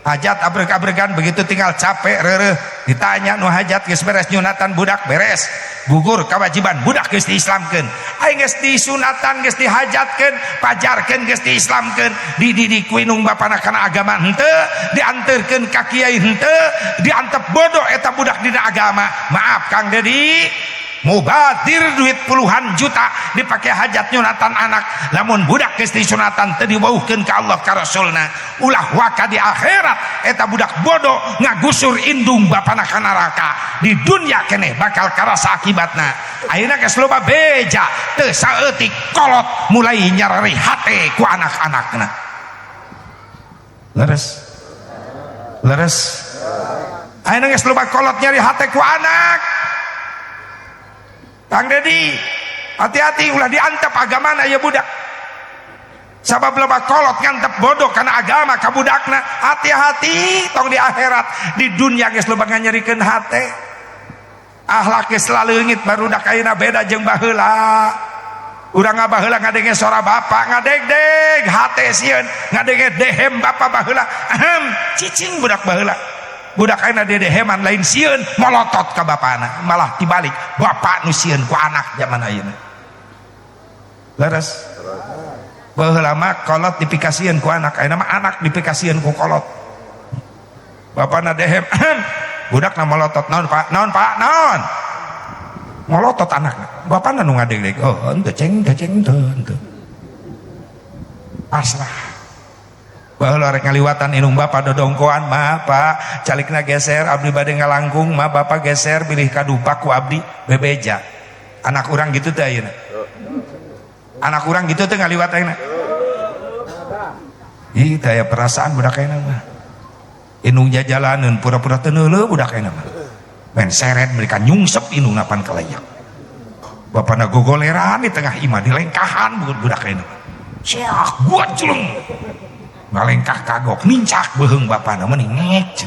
hajat abreg-abregan begitu tinggal capek reureuh ditanya nu hajat geus beres nyunatan budak beres gugur kewajiban budak geus diislamkeun aing geus disunatan geus dihajatkeun pajarkeun geus diislamkeun dididik ku inung bapana kana agama henteu dianterkeun ka kiai henteu diantep bodoh eta budak dina agama maaf Kang Dedi mubadir duit puluhan juta dipakai hajat nyunatan anak lamun budak geus disunatan teu diweuhkeun ka Allah ka Rasulna ulah waka di akhirat eta budak bodoh ngagusur indung bapana ka neraka di dunia keneh bakal karasa akibatna ayeuna geus loba beja teu saeutik kolot mulai nyarari hate ku anak-anakna leres ayeuna geus loba kolot nyari hate ku anak Kang Dedi hati-hati ulah diantep agamana ya budak sabab loba kolot ngantep bodoh karena agama ka budakna hati-hati tong di akhirat di dunia geus loba nganyerikeun hate akhlak geus laleungit barudak ayeuna beda jeung baheula urang baheula ngadenge sora bapa ngadeg-deg hate sieun ngadenge dehem bapa baheula ahem cicing budak baheula budak ayeuna dedeheman lain sieun molotot ka bapana malah tibalik bapak nu sieun ku anak zaman ayeuna leres baheula mah kolot dipikasieun ku anak ayeuna mah anak dipikasieun ku kolot bapana dehem budak na molotot naon pak naon molotot anakna bapana nu ngadeg-deg oh henteu ceng henteu pasrah baheula rek ngaliwatan inung bapak dodongkoan mah pak calikna geser abdi bade ngalangkung mah bapak geser bilih kadupak ku abdi bebeja anak urang gitu teh ayeuna anak urang gitu teh ngaliwat ayeuna ih daya perasaan budak ayeuna mah inung jajalaneun pura-pura teu neuleuh budak ayeuna mah men seret mereka nyungsep inung napan kalayak bapana gogoleran di tengah imah dilengkahan budak ayeuna ceak buat culung ngalengkah kagok nincak beheung bapana meuning ngec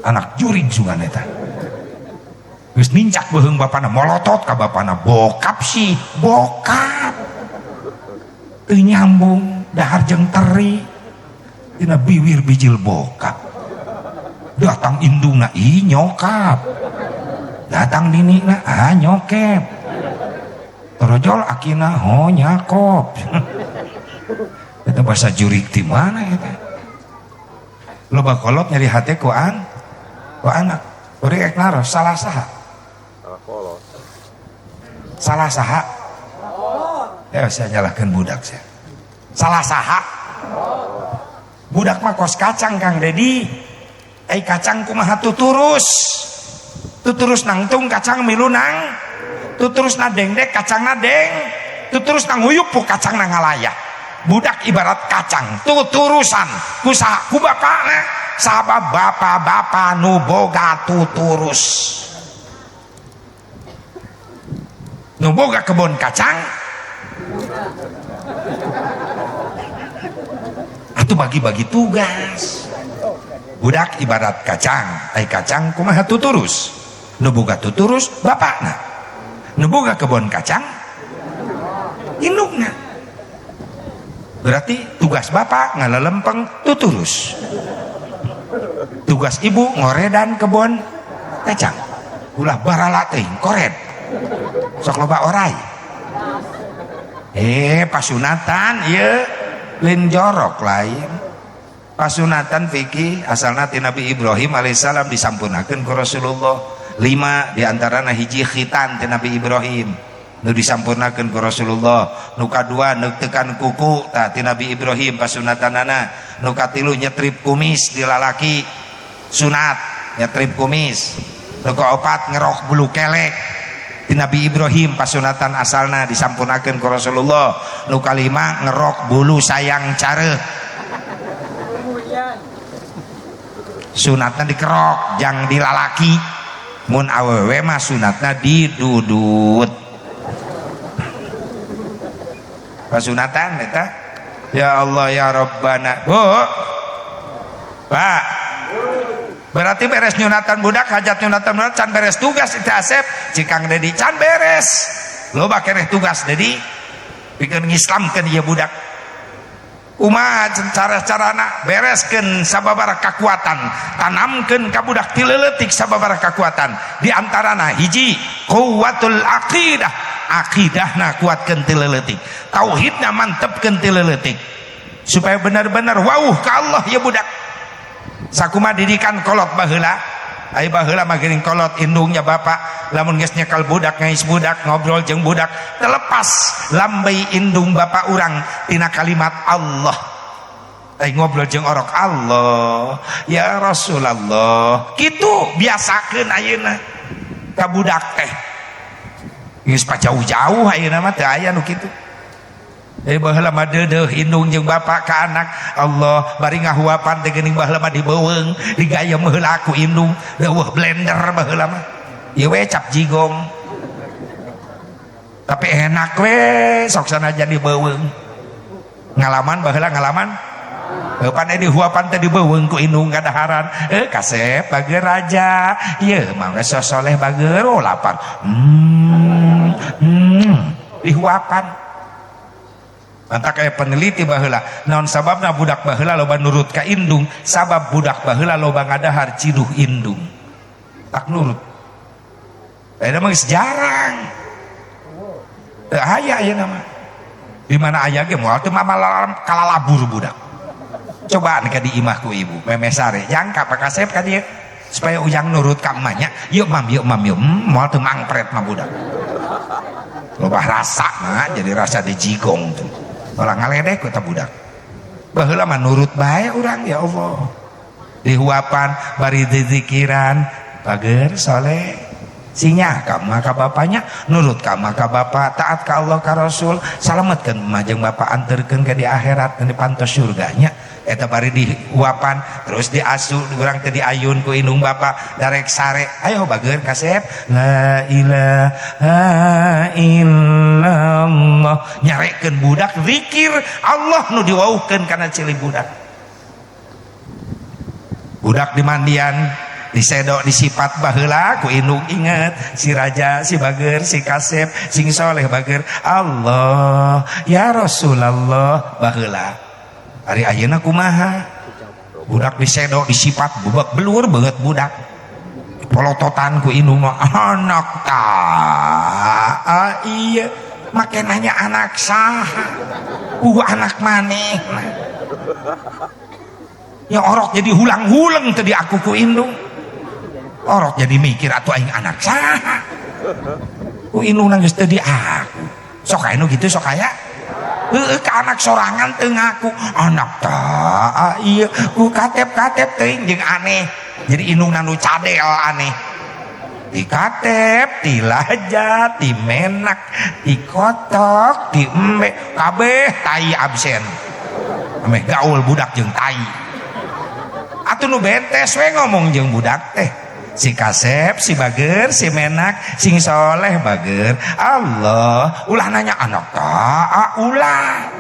anak jurig sungan eta geus nincak beheung bapana molotot ka bapana bokap sih bokap teu nyambung dahar jeung teri dina biwir bijil bokap datang indungna ih nyokap datang dinina nyokep torojol akina ho nyakop itu bahasa jurig di mana itu loba kolot nyari hati ku anak beri ek naros salah saha ya saya nyalahkan budak saya salah saha budak mah kos kacang Kang Dedi kacang kumaha tuturus nangtung kacang milu nang tuturus na dengdek kacang na deng tuturus nang huyup pu kacang na ngalayah budak ibarat kacang tuturusan ku bapakna sabab bapak-bapak nu boga tuturus nu boga kebun kacang itu bagi-bagi tugas. Budak ibarat kacang, ai kacang kumaha tuturus, nu boga tuturus bapakna, nu boga kebon kacang indukna. Berarti tugas bapak ngalalempeng tuturus, tugas ibu ngoredan kebon kacang. Ulah barala teuing kored sok loba oray. Pasunatan ieu lain jorok lain. Pasunatan fikih asalna ti Nabi Ibrahim alaihissalam disampunakeun ku Rasulullah. 5 diantarana hiji khitan ti Nabi Ibrahim nu disampurnakeun ku Rasulullah. Nu kadua neutekan kuku ta ti Nabi Ibrahim pasunatanana. Nu katilu nyetrip kumis di lalaki sunat nyetrip kumis. Nu kaopat ngerok bulu kelek ti Nabi Ibrahim pasunatan asalna disampurnakeun ku Rasulullah. Nu kalima ngerok bulu sayang careuh. Sunatna dikerok jang dilalaki, mun awewe mah sunatna didudut. Pasunatan eta ya Allah ya Rabbana. Bu Pak, berarti beres nyunatan budak, hajat nyunatan budak can beres tugas itu Asep cikang Dedi can beres loba keneh tugas Dedi bikin ngislamkeun ieu budak. Umat cara-carana bereskeun sababaraha kekuatan, tanamkeun ka budak ti leuletik sababaraha kekuatan. Di antarana hiji quwwatul aqidah, aqidahna kuatkeun ti leuletik, tauhidna mantepkeun ti leuletik supaya benar-benar wauh ka Allah ya budak. Sakumaha didikan kolot baheula, ai baheula mah geuning kolot indungnya bapak, lamun geus nyekal budak ngais budak ngobrol jeung budak terlepas lambai indung bapak urang tina kalimat Allah. Ai ngobrol jeung orok Allah ya Rasulullah kitu biasakeun ayeuna ka budak teh. Geus pajauh-jauh ayeuna mah teu aya nu kitu. Baheula mah deudeuh indung jeung bapak ka anak Allah bari ngahuapan teh geuning baheula mah dibeuweung digayem heula ku indung deueuh blender baheula mah ieu we cap jigong tapi enak we sok sanajan dibeuweung ngalaman baheula ngalaman pan dihuapan teh dibeuweung ku indung kadaharan kasep bager raja ieu mah geus soleh bager lapar dihuapan. Mantak kayak peneliti baheula naon sababna budak baheula loba nurut ka indung, sabab budak baheula loba ngadahar ciduh indung tak nurut. Eta mah geus jarang teu aya ayeuna mah. Di mana aya ge moal teu mamalam kalalabur budak. Cobaan ka di imah ku ibu memesare jangka pakasep ka dieu supaya ujang nurut ka emaknya. Yuk mam moal teu mangpret mah budak. Loba rasa mah jadi rasa dijigong tuh. Orang ngaledek kota budak baheula mah nurut bae urang ya Allah. Dihuapan bari dizikiran bager soleh sinya ka maka bapaknya nurut ka maka bapak taat ka Allah ka Rasul salametkeun mah jeung bapak anterkeun ke di akhirat di pantos surganya. Eta bari dihuapan terus diasuh urang teh diayun ku indung bapak darek sare ayo bager kasep la ilaha illallah nyarekeun budak zikir Allah nu diwauhkeun kana cili budak. Budak di mandian disedok disifat baheula ku indung inget si raja si bager si kasep sing soleh bager Allah ya Rasulullah baheula. Hari ayeuna kumaha budak disedok disifat bubak belur banget budak polototan ku indung anak iya make nanya anak saha anak maneh ya orok jadi hulang-hulang tadi aku ku indung orok jadi mikir atuh aing anak saha ku indung nangis tadi aku sok aya nu gitu sok aya ke anak sorangan teu ngaku anak ta iya ku katep-katep teuing jeung aneh jadi indungna nu cadel aneh dikatep dilajat dimenak dikotok diembe kabeh tai absen ameh gaul budak jeung tai atuh nu bentes we ngomong jeung budak teh si kasep, si bager, si menak, sing soleh bager Allah ulah nanya anak ta ulah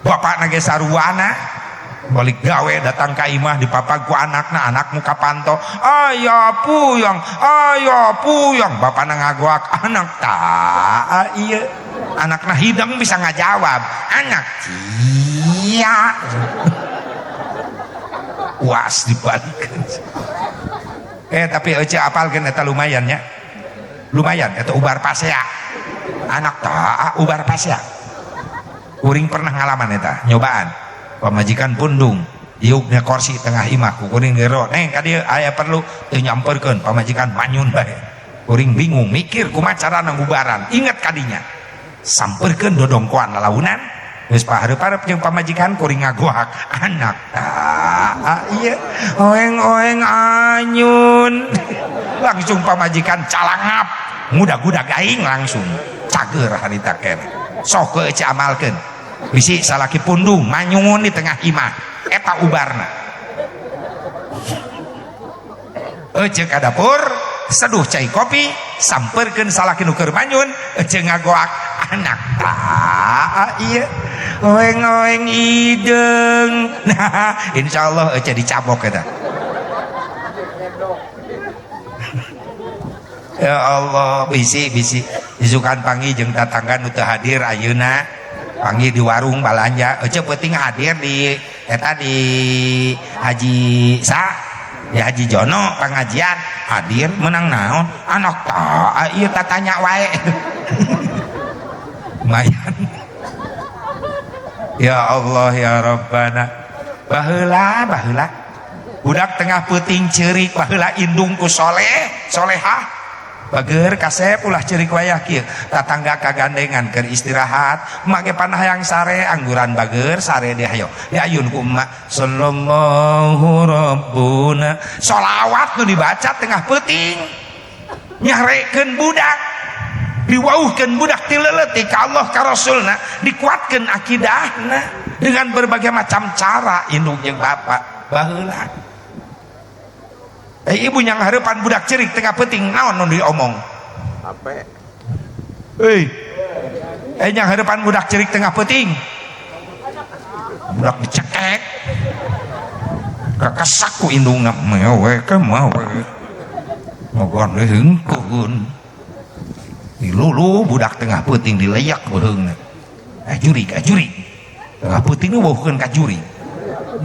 bapak nage sarwana balik gawe datang ke imah dipapag ku anakna, anak muka panto, ayo puyong, bapak ngagoak anak tak iya, anakna hidang bisa ngajawab, anak iya, was dibalikan. Tapi ece apalkan eta lumayan ya, lumayan eta ubar pasea, anak tak ubar pasea, kuring pernah ngalaman eta nyobaan. Pamajikan pundung diuknya kursi tengah imah kuring gero neng kadieu aya perlu teu nyamperkeun pamajikan manyun bae kuring bingung mikir kumaha carana ngubaran inget kadinya samperkeun dodongkoan lalaunan geus pahareup-hareup jeung pamajikan kuring ngagohak anak ieu oeng-oeng anyun langsung pamajikan calangap ngudag-gudag aing langsung cager harita keneh sok ke amalkeun bisi salaki pundung manyungun di tengah imah eta ubarna ece ka dapur seduh cai kopi samperkeun salaki nu keur manyun ece ngagoak anak iya oeng-oeng ideung nah insyaallah ece dicabok eta ya Allah bisi disukan pangi jeung tatangga nu teu hadir ayeuna panggil di warung balanja ece penting hadir di eta di Haji Sa di Haji Jono pengajian hadir menang naon anak tak ieu tatanya wae lumayan ya Allah ya Rabbana baheula budak tengah peuting ceurik baheula indung ku solehah bager kasep ulah ceurik wayah kieu tatangga kagandengan keur istirahat make panah yang sare angguran bager sare deh hayo diayun ku emak sallallahu rabbuna sholawat nu dibaca tengah peuting nyarekeun budak diwauhkeun budak ti leuleut ka Allah ka Rasulna dikuatkeun akidahna dengan berbagai macam cara indung jeung bapak baheula ibu yang harapan budak cerik tengah peting naon nu diomong ape yang harapan budak cerik tengah peting budak dicekek kakesak ku indungna mewe ke mawe ngogon heungkeun dilulu budak tengah peting dileyak beheungna juri tengah peting nu baukeun ka juri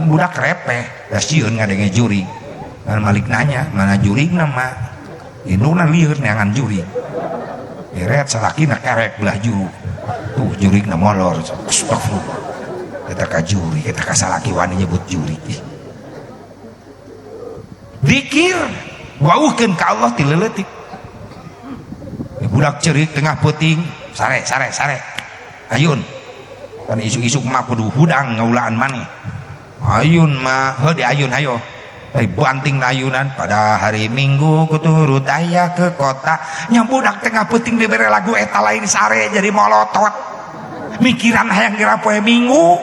budak repeh da sieun ngadenge juri dan Malik nanya mana juring nama indungna lieur neangan juring eret salakina kerek belah juru tuh juring na molor astagfirullah kita ka juri kita ka salaki wani nyebut juri zikir wauhkeun ka Allah ti leuletik budak ceurik tengah peuting sare ayun kan isu-isu mah kudu hudang ngaulaan maneh ayun mah heuh ayun hayo banting layunan pada hari Minggu kuturut ayah ke kota yang budak tengah puting diberi lagu eta lain sare jadi molotot mikiran hayang kira poe Minggu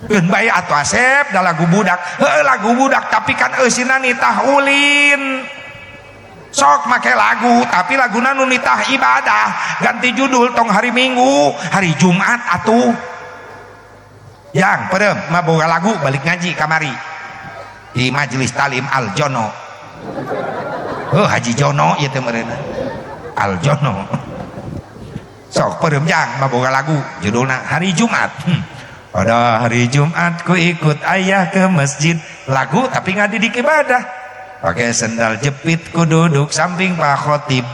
geun bae atuh asep da lagu budak lagu budak tapi kan eusina nitah ulin sok make lagu tapi laguna nu nitah ibadah ganti judul tong hari Minggu hari Jumat atuh yang perem mah boga lagu balik ngaji kamari di majelis talim Al Jono Haji Jono ieu teh meureunna Al Jono sok peureum jang maboga lagu judulna hari Jumat pada hari Jumat ku ikut ayah ke masjid lagu tapi ngadidik ibadah pakai sendal jepit ku duduk samping Pak Khotib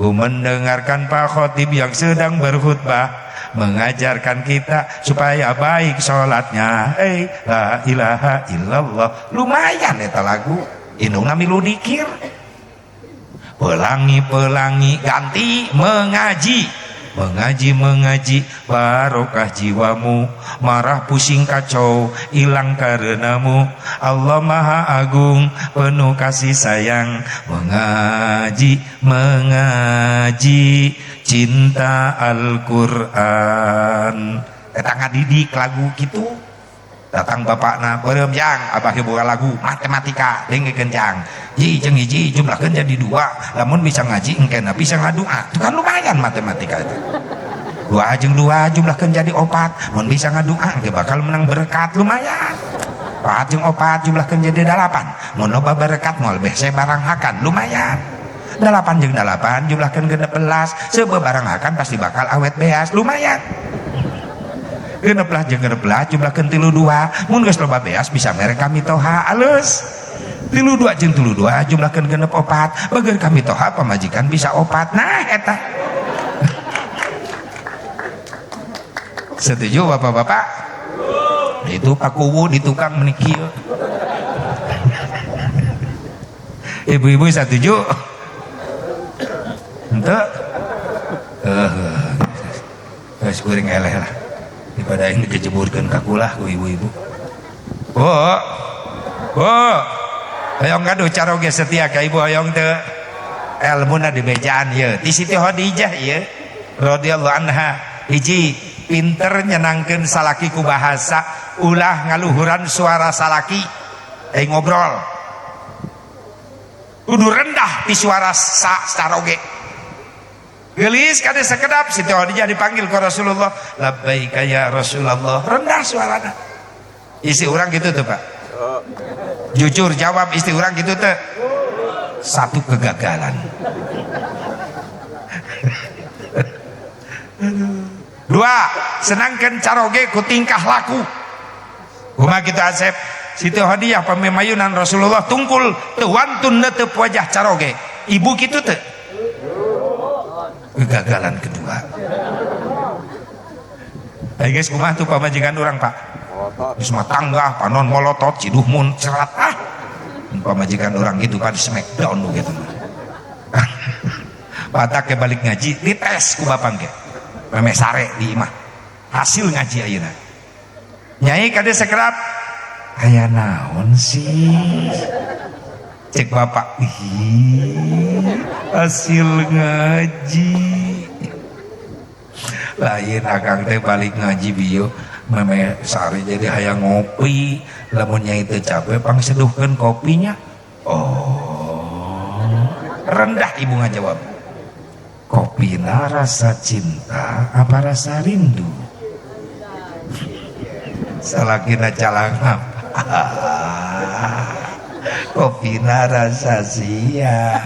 ku mendengarkan Pak Khotib yang sedang berkhutbah mengajarkan kita supaya baik sholatnya la ilaha illallah lumayan eta lagu indungna milu dikir pelangi ganti mengaji barokah jiwamu marah pusing kacau hilang karenamu Allah Maha Agung penuh kasih sayang mengaji cinta Al-Quran eta ngadidik lagu gitu datang bapakna beureum jang abah boga lagu matematika dengekeun jang jeung hiji jumlahkeun jadi 2 lamun bisa ngaji engkena bisa ngadoa itu kan lumayan matematika itu dua jeung dua jumlahkeun jadi 4 mun bisa ngaduaan ge bakal menang berkat lumayan 4 jeung 4 jumlahkeun jadi 8 mun loba berkat moal beh barangakan lumayan 8 jeung 8 jumlahkeun 16 sebebarangakan pasti bakal awet beas lumayan 16 jeung 16 jumlahkeun 32 mun geus loba beas bisa mere kami toha alus 32 jeung 32 jumlahkeun 64 bageun kami toha pamajikan bisa 4 nah eta setuju bapak-bapak itu Pak Kuwu di tukang meniki ibu-ibu setuju ente geus kuring eleh lah daripada yang dikejeburkeun ka kulah ku ibu-ibu hoyong gaduh caroge setia ka ibu hoyong teu elmuna di bejaan ieu ti Siti Khadijah ieu radhiyallahu anha hiji pinter nyenangkeun salaki ku bahasa ulah ngaluhuran suara salaki ngobrol kudu rendah ti suara saroge gelis kade sekedap Siti Khadijah dipanggil ke Rasulullah labbaika ya Rasulullah rendah suarana isi orang gitu tuh Pak jujur jawab istri orang gitu tuh satu kegagalan dua senangkan caroge ku tingkah laku kumaha kitu Asep Siti Khadijah pamimayunan Rasulullah tungkul teu wantun netep wajah caroge ibu kitu teu kegagalan kedua guys kumaha tuh pamajikan orang Pak di semua tangga panon molotot ciduh mun cerat pamajikan orang gitu Pak di smackdown gitu patak ke balik ngaji dites ku bapang ge meme sare di imah hasil ngaji ayeuna nyai kade sekerap aya naon sih cek bapak hasil ngaji lain akang teh balik ngaji bieu meme sare jadi hayang ngopi lamun nyai teu capek pang seduhkeun kopinya rendah ibu ngajawab kopina rasa cinta apa rasa rindu salakina calang kopina rasa sia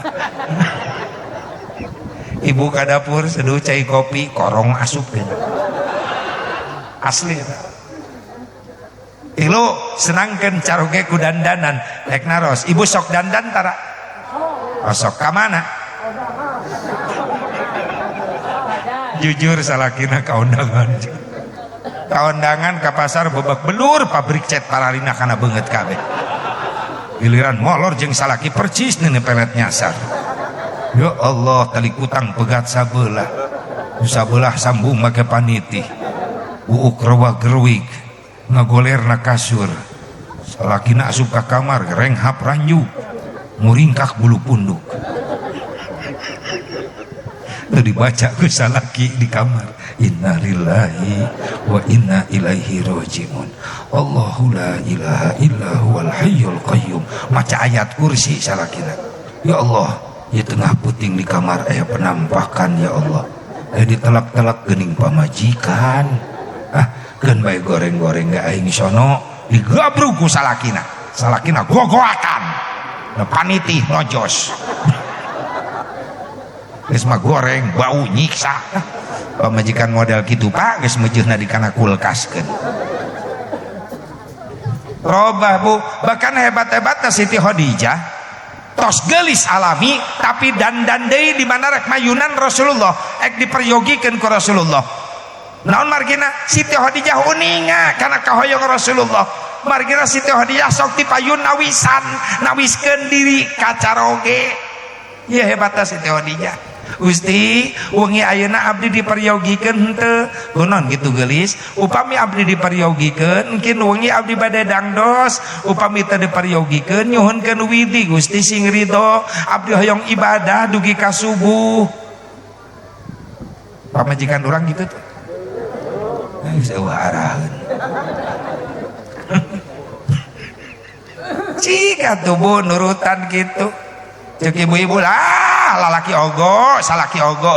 ibu ka dapur seduh cai kopi korong asup asli ilu senangkeun caroge ku dandanan rek naros ibu sok dandan tara sok ka mana jujur salakina kaundangan ke pasar bebak belur pabrik cat paralina kana beungeut kabeh giliran molor jeung salaki percis neuneu pelet nyasar ya Allah tali kutang pegat sabelah sambung make paniti uuk rawa gerwig ngagolerna kasur salakina asup ka kamar renghap ranju muringkak bulu punduk dibaca ku salaki di kamar innalillahi wa inna ilaihi rajiun Allahu la ilaha illa huwal hayyul qayyum maca ayat kursi salakina ya Allah ya tengah puting di kamar aya penampakan ya Allah ditelak-telak geuning pamajikan keun bae goreng-goreng ga aing sono digabrug ku salakina gogoakan panitih nojos geus mah goreng bau nyiksa pamajikan model gitu Pak geus meujeunna di kana kulkaskeun robah Bu bahkan hebat-hebatna Siti Khadijah tos geulis alami tapi dandan deui di mana rek mayunan Rasulullah ek diperyogikeun ku Rasulullah naon margina Siti Khadijah uninga kana kahoyong Rasulullah margina Siti Khadijah sok dipayun nawiskeun diri ka caroge ieu hebatna Siti Khadijah Gusti wengi ayeuna abdi diperyogikeun henteu kunaon gitu geulis upami abdi diperyogikeun engkin wengi abdi bade dangdos upami teu diperyogikeun nyuhunkeun widi Gusti sing ridho abdi hoyong ibadah dugi ka subuh pamajikan urang gitu tuh geus eueuh araheun cik atuh Bu nurutan gitu cek ibu-ibu lah tah lalaki ogo salaki ogo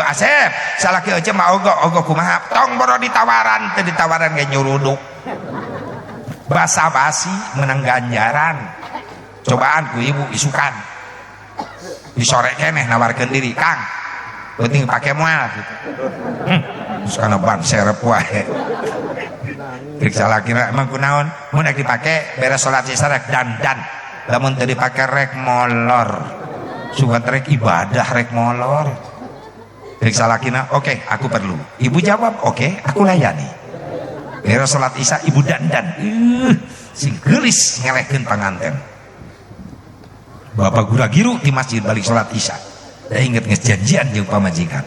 Asep salaki mah ogo kumaha tong boro ditawaran teu ditawaran ge nyuruduk basa-basi menang ganjaran cobaan ku ibu isukan disore keneh nawarkeun diri Kang penting pake moal gitu suka ban serep wae periksa laki emang kunaon mun rek dipake beres salat isya rek dandan lamun teu dipake rek molor sugan rek ibadah rek molor periksa lakina oke, aku perlu ibu jawab oke, aku layani beres salat isya ibu dandan sing geulis ngelehkeun panganten bapak gura giru di masjid balik salat isya da inget janjian jeung pamajikan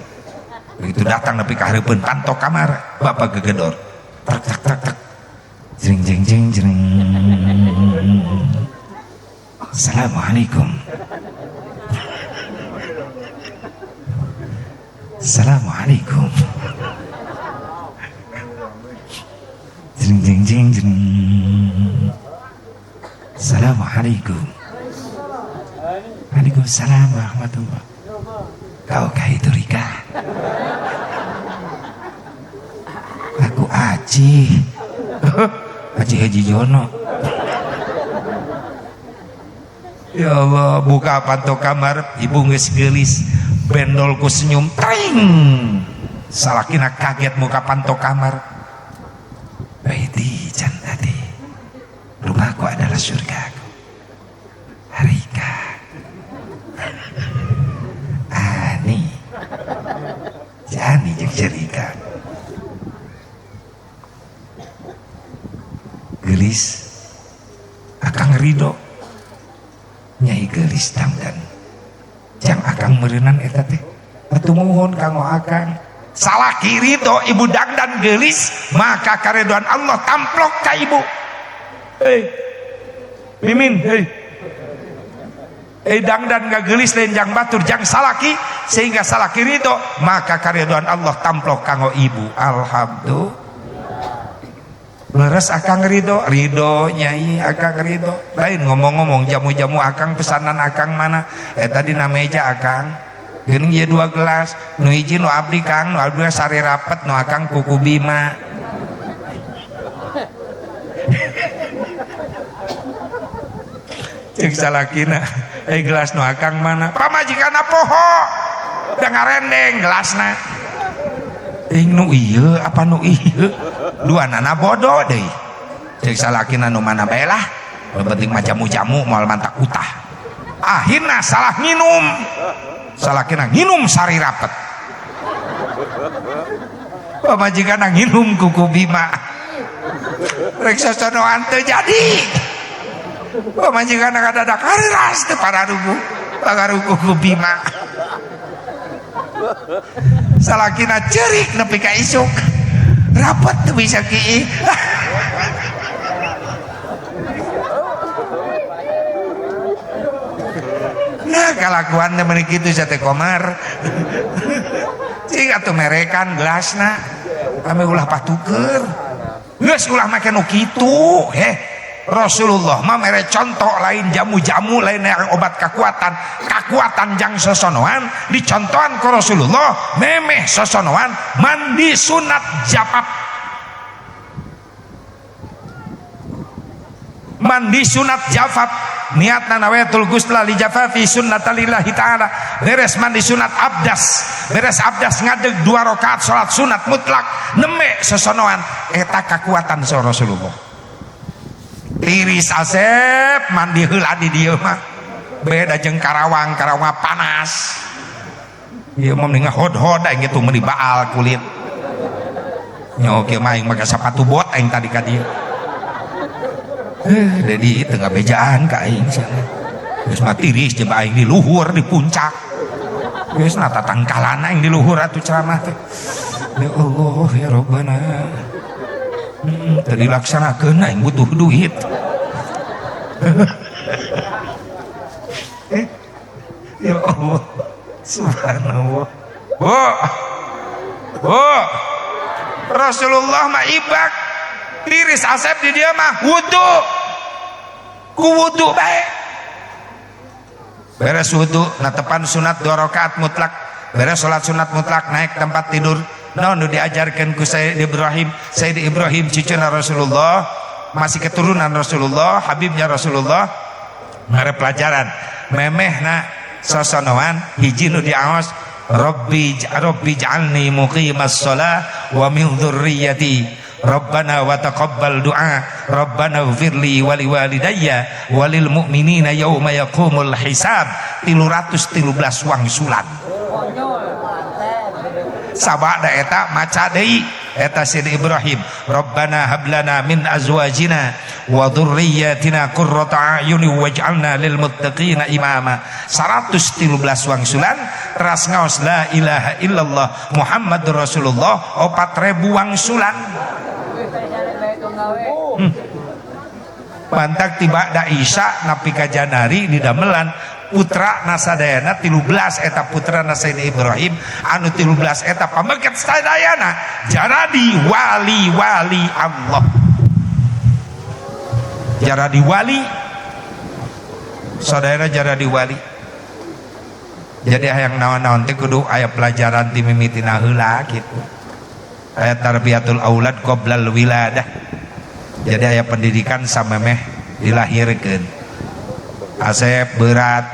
begitu datang nepi ka hareupeun pantok kamar bapak gegedor tak tak tak tak jring jring jring jring Assalamualaikum Assalamualaikum jring jring jring jring Assalamualaikum Waalaikumsalam warahmatullahi. Kau kah itu Rika? Aku Aji. Aji Haji Jono. Ya Allah, buka pantok kamar, ibu geus geulis, bendol ku senyum, tring. Salakina kaget muka pantok kamar. Baiti jannati. Rumahku adalah surgaku. Rika. Jani jeung cerika gelis akang ridho nyai gelis damdan jang akang meureunnan eta teh atuh mohon kanggo akang salaki ridho ibu damdan gelis maka karidhoan Allah tamplok ka ibu mimin dangdan gagelis lain jang batur jang salaki sehingga salaki ridho maka karidhoan Allah tamplok kanggo ibu alhamdulillah leres akang ridho nyai akang ridho lain ngomong-ngomong jamu-jamu akang pesanan akang mana tadi na meja akang geuning ieu 2 gelas nu hiji nu abdi Kang nu abdi sari rapet nu akang kuku Bima cek salakina gelas nu akang mana pamajikanna poho da ngarendeng gelasna nu ieu apa nu ieu duanana bodoh deui cek salakina nu mana bae lah penting mah jamu-jamu moal mantak utah akhirna salah nginum salakina nginum sari rapet pamajikanna nginum kuku Bima rek sosonoan teu jadi pamajikan kadadak hariras teu pararugu kuku Bima salakina ceurik nepi ka isuk rapet teu bisa kieu nah kalakuan teh meuni kitu sate komar cing atuh merekan gelasna ame ulah patuker geus ulah make nu kitu Rasulullah mah mere contoh lain jamu-jamu lain yang obat kekuatan jang sosonoan dicontohan ke Rasulullah memeh sosonoan mandi sunat japap mandi sunat jafaf niatna nawayatul gusla li jafafi sunnatalillahi ta'ala beres mandi sunat abdas beres abdas ngadeg 2 rakaat salat sunat mutlak neme sosonoan eta kekuatan so Rasulullah tiris Asep mandi heula di dieu mah beda jeung Karawang panas ieu mah mending hod-hod aing kitu meuli baal kulit nya oke mah aing make sepatu bot aing tadi ka dieu jadi teu ngabejaan ka aing sia geus mah tiris jeung aing di luhur di puncak geus na tatangkalan aing di luhur atuh ceramah teh ya Allah ya Rabbana tadi laksanakeun aing butuh duit ya Allah subhanallah Rasulullah mah ibak tiris Asep di dia mah wudu ku wudu bae beres wudu natepan sunat 2 rakaat mutlak, beres salat sunat mutlak naik tempat tidur. Naon nu diajarkeun ku Sayyid Ibrahim cucuna Rasulullah, masih keturunan Rasulullah, habibnya Rasulullah, ngarep pelajaran memehna sosonoan hiji nu diaos Rabbi ja'alni muqimas shalah wa min dzurriyyati Rabbana wa taqabbal du'a Rabbana ighfirli wa liwalidayya walil mu'minina yauma yaqumul hisab 313 wangsulan. Sabada eta maca deui eta Sayyid Ibrahim, Rabbana hablana min azwajina wa dzurriyyatina qurrata a'yuni waj'alna lil muttaqina imama. 113 wangsulan teras ngaos la ilaha illallah Muhammadur Rasulullah 4000 wangsulan. Bantak tiba da Isya napi ka Janari di damelan putra nasadayana 13 eta putra Sayyid Ibrahim anu 13 eta pameket sadayana jaradi wali Allah, jaradi wali saudara, jaradi wali. Jadi hayang naon-naon teh kudu aya pelajaran ti mimitina heula kitu, aya tarbiyatul aulad qoblal wiladah. Jadi aya pendidikan samemeh dilahirkeun. Asep berat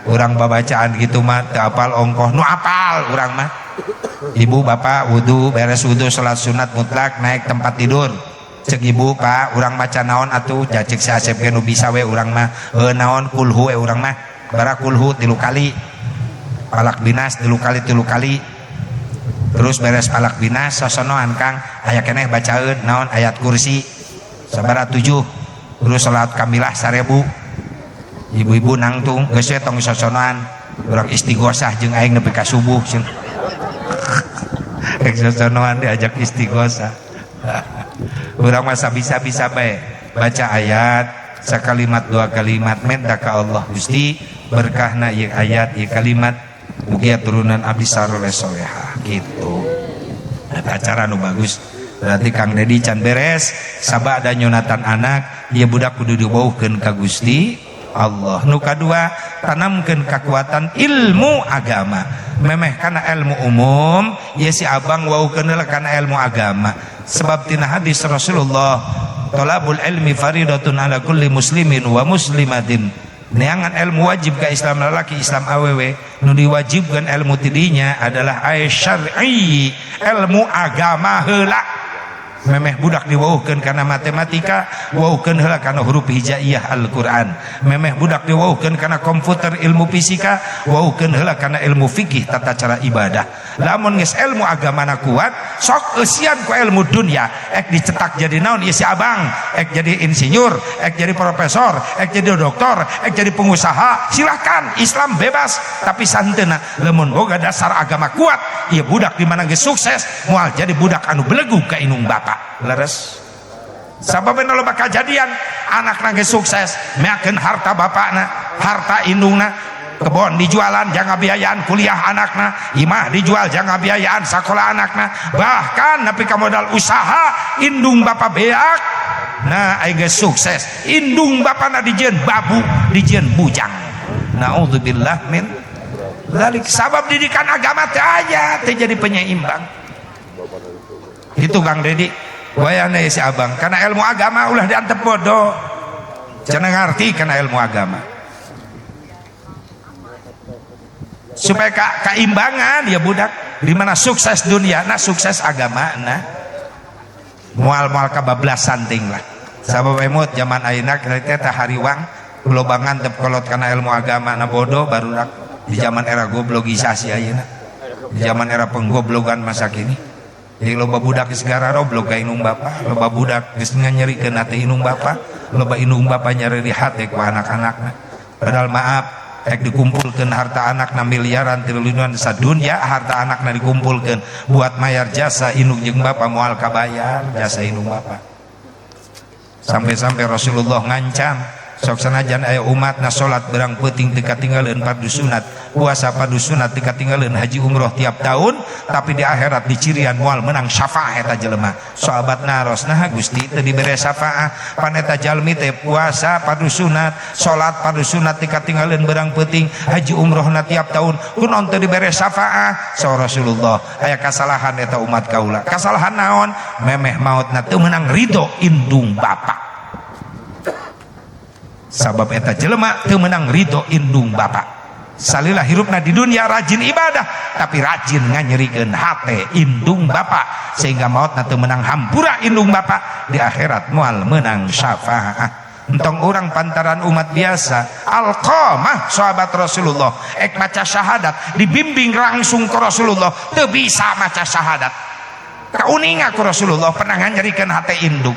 urang babacaan gitu mah teu apal ongkoh nu apal urang mah. Ibu bapak wudu, beres wudu salat sunat mutlak naik tempat tidur. Cek ibu pak urang maca naon atuh, cek si Asep ge nu bisa we urang mah. Naon kulhu we urang mah. Bara kulhu 3 kali. Palak binas 3 kali. Terus beres palak binas sosonoan Kang aya keneh bacaeun naon ayat kursi sabaraha 7. Terus salat kamilah 1000. Ibu-ibu nangtung geus we tong sosonoan urang istighosah jeung aing nepi ka subuh cenah. Ek sosonoan diajak istighosah. Urang mah sabisa-bisa bae baca ayat sakalimat 2 kalimat minta ka Allah Gusti berkahna ieu ayat ieu kalimat mugia turunan abdi saleh salehah gitu. Eta acara nu bagus. Berarti Kang Dedi can beres sabada nyunatan anak ieu budak kudu dibauhkeun ka Gusti Allah. Nu kadua tanamkeun kekuatan ilmu agama. Memeh kana ilmu umum ieu si abang waukeun heula kana ilmu agama. Sebab tina hadis Rasulullah talabul ilmi faridatun ala kulli muslimin wa muslimatin. Neangan ilmu wajib ka Islam lalaki Islam awewe, nu diwajibkan ilmu tidinya adalah syar'i, ilmu agama heula. Memeh budak diwauhkeun kana matematika, wauhkeun heula kana huruf hijaiyah Al-Qur'an. Memeh budak diwauhkeun kana komputer ilmu fisika, wauhkeun heula kana ilmu fikih tata cara ibadah. Lamun geus ilmu agamana kuat, sok eusian ku ilmu dunia, ek dicetak jadi naon ieu si abang, ek jadi insinyur, ek jadi profesor, ek jadi doktor, ek jadi pengusaha, silakan, Islam bebas. Tapi santeuna lamun boga dasar agama kuat, ieu budak di mana geus sukses, moal jadi budak anu belegu ka indung bapa. Leres sababna loba kajadian anak nangge sukses meakeun harta bapakna, harta indungna, kebon dijualan jangan biayaan kuliah anakna, imah dijual jangan biayaan sekolah anakna, bahkan nepi ka modal usaha indung bapak beak. Nah aing geus sukses indung bapana dijieun babu, dijieun bujang. Naudzubillah min dzalik. Sabab didikan agama teh aya teh jadi penyeimbang. Itu Kang Dedi wayana si abang karena ilmu agama ulah diantep bodoh, cenah ngarti karena ilmu agama supaya kaimbangan ya budak di mana sukses dunia nah sukses agama nah mual kabablasan ting lah. Sabab emut zaman ayeuna teh hariwang lobangan tep kolot karena ilmu agama na bodoh barudak di zaman era goblogisasi ayeuna, di zaman era penggoblogan masa kini. Jadi loba budak segara roblog ka inung bapa, loba budak geus nganyerikeun hati inung bapa, loba inung bapa nyeri hati ku anak-anakna. Padahal maaf, ek dikumpulkeun harta anakna miliaran triliunan sadunya, harta anakna dikumpulkeun buat mayar jasa inung jeung bapa moal kabayar jasa inung bapa. Sampai-sampai Rasulullah ngancam sok sanajan aya umatna salat berang peuting teu katinggalieun fardu sunat, puasa fardu sunat teu katinggalieun, haji umroh tiap tahun, tapi di akhirat dicirian moal menang syafaat eta jelema. Sahabat naros nah Gusti teu dibere syafaat, pan eta jalmi teh puasa fardu sunat, salat fardu sunat teu katinggalieun berang peuting, haji umrohna tiap tahun, kunaon teu dibere syafaat? Saur Rasulullah, aya kasalahan eta umat kaula. Kasalahan naon? Memeh mautna teu meunang ridho indung bapa. Sabab eta jelema teu meunang ridho indung bapa. Salila hirupna di dunia rajin ibadah, tapi rajin nganyerikeun hate indung bapa, sehingga mautna teu meunang hampura indung bapa, di akhirat moal meunang syafaat. Entong orang pantaran umat biasa, Alqamah sahabat Rasulullah ek maca syahadat dibimbing langsung ke Rasulullah teu bisa maca syahadat. Kauninga ku Rasulullah pernah nganyerikeun hate indung.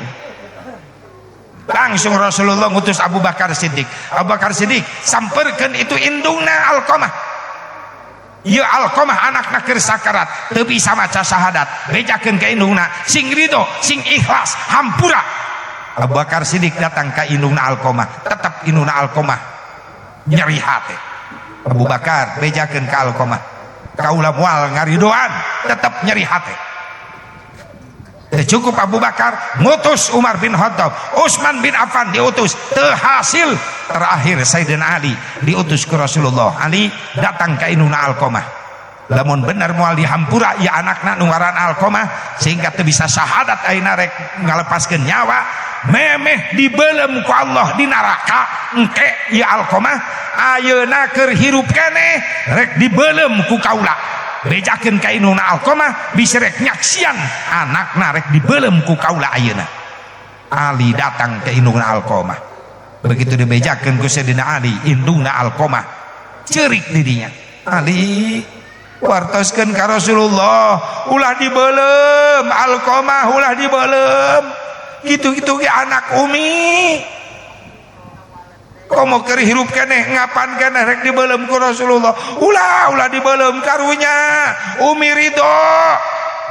Langsung Rasulullah ngutus Abu Bakar Siddiq. Abu Bakar Siddiq samperkeun itu indungna Alqamah. Ieu Alqamah anakna keur sakarat teu bisa maca syahadat, bejakeun ka indungna sing ridho sing ikhlas hampura. Abu Bakar Siddiq datang ka indungna Alqamah, tetep indungna Alqamah nyeri hate. Abu Bakar bejakeun ka Alqamah, kaula moal ngaridoan tetep nyeri hate. Cukup Abu Bakar ngutus Umar bin Khattab, Utsman bin Affan diutus, terhasil. Terakhir Sayyidina Ali diutus ke Rasulullah. Ali datang ke indungna Alqamah, lamun bener moal dihampura ya anakna nu ngaran Alqamah sehingga teu bisa syahadat ayeuna rek ngalepaskeun nyawa, memeh dibeulem ku Allah di neraka engke ya Alqamah ayeuna keur hirup keneh rek dibeulem ku kaula. Bejakeun ka indungna Alqamah bisa rek nyaksian anakna rek dibeulem ku kaula ayeuna. Ali datang ke indungna Alqamah, begitu dibejakeun ku Sayyidina Ali indungna Alqamah ceurik di dinya. Ali wartoskeun ka Rasulullah, ulah dibeulem Alqamah, ulah dibeulem gitu-gitu ge anak Umi. Komo keur hirup keneh ngapan keneh rek dibeulem ku Rasulullah, ulah dibeulem karunya Umi ridho.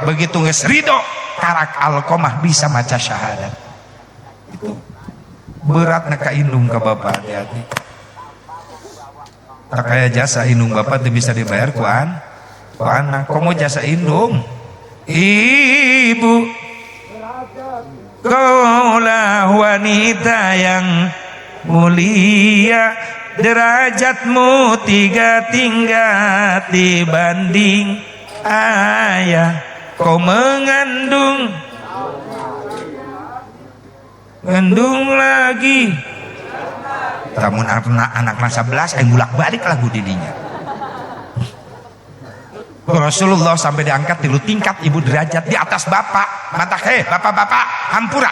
Begitu geus ridho karak Alqamah bisa maca syahadat. Itu beratna ka indung ka bapa, hati-hati. Tak kaya jasa indung bapa teu bisa dibayar ku anak. Komo jasa indung ibu, kaulah wanita yang mulia, derajatmu tiga tingkat dibanding ayah. Kau mengandung lagi, tamun anak 11 yang bulak balik lagu didinya. Rasulullah sampai diangkat 3 tingkat ibu derajat di atas bapak. Mata bapak-bapak hampura,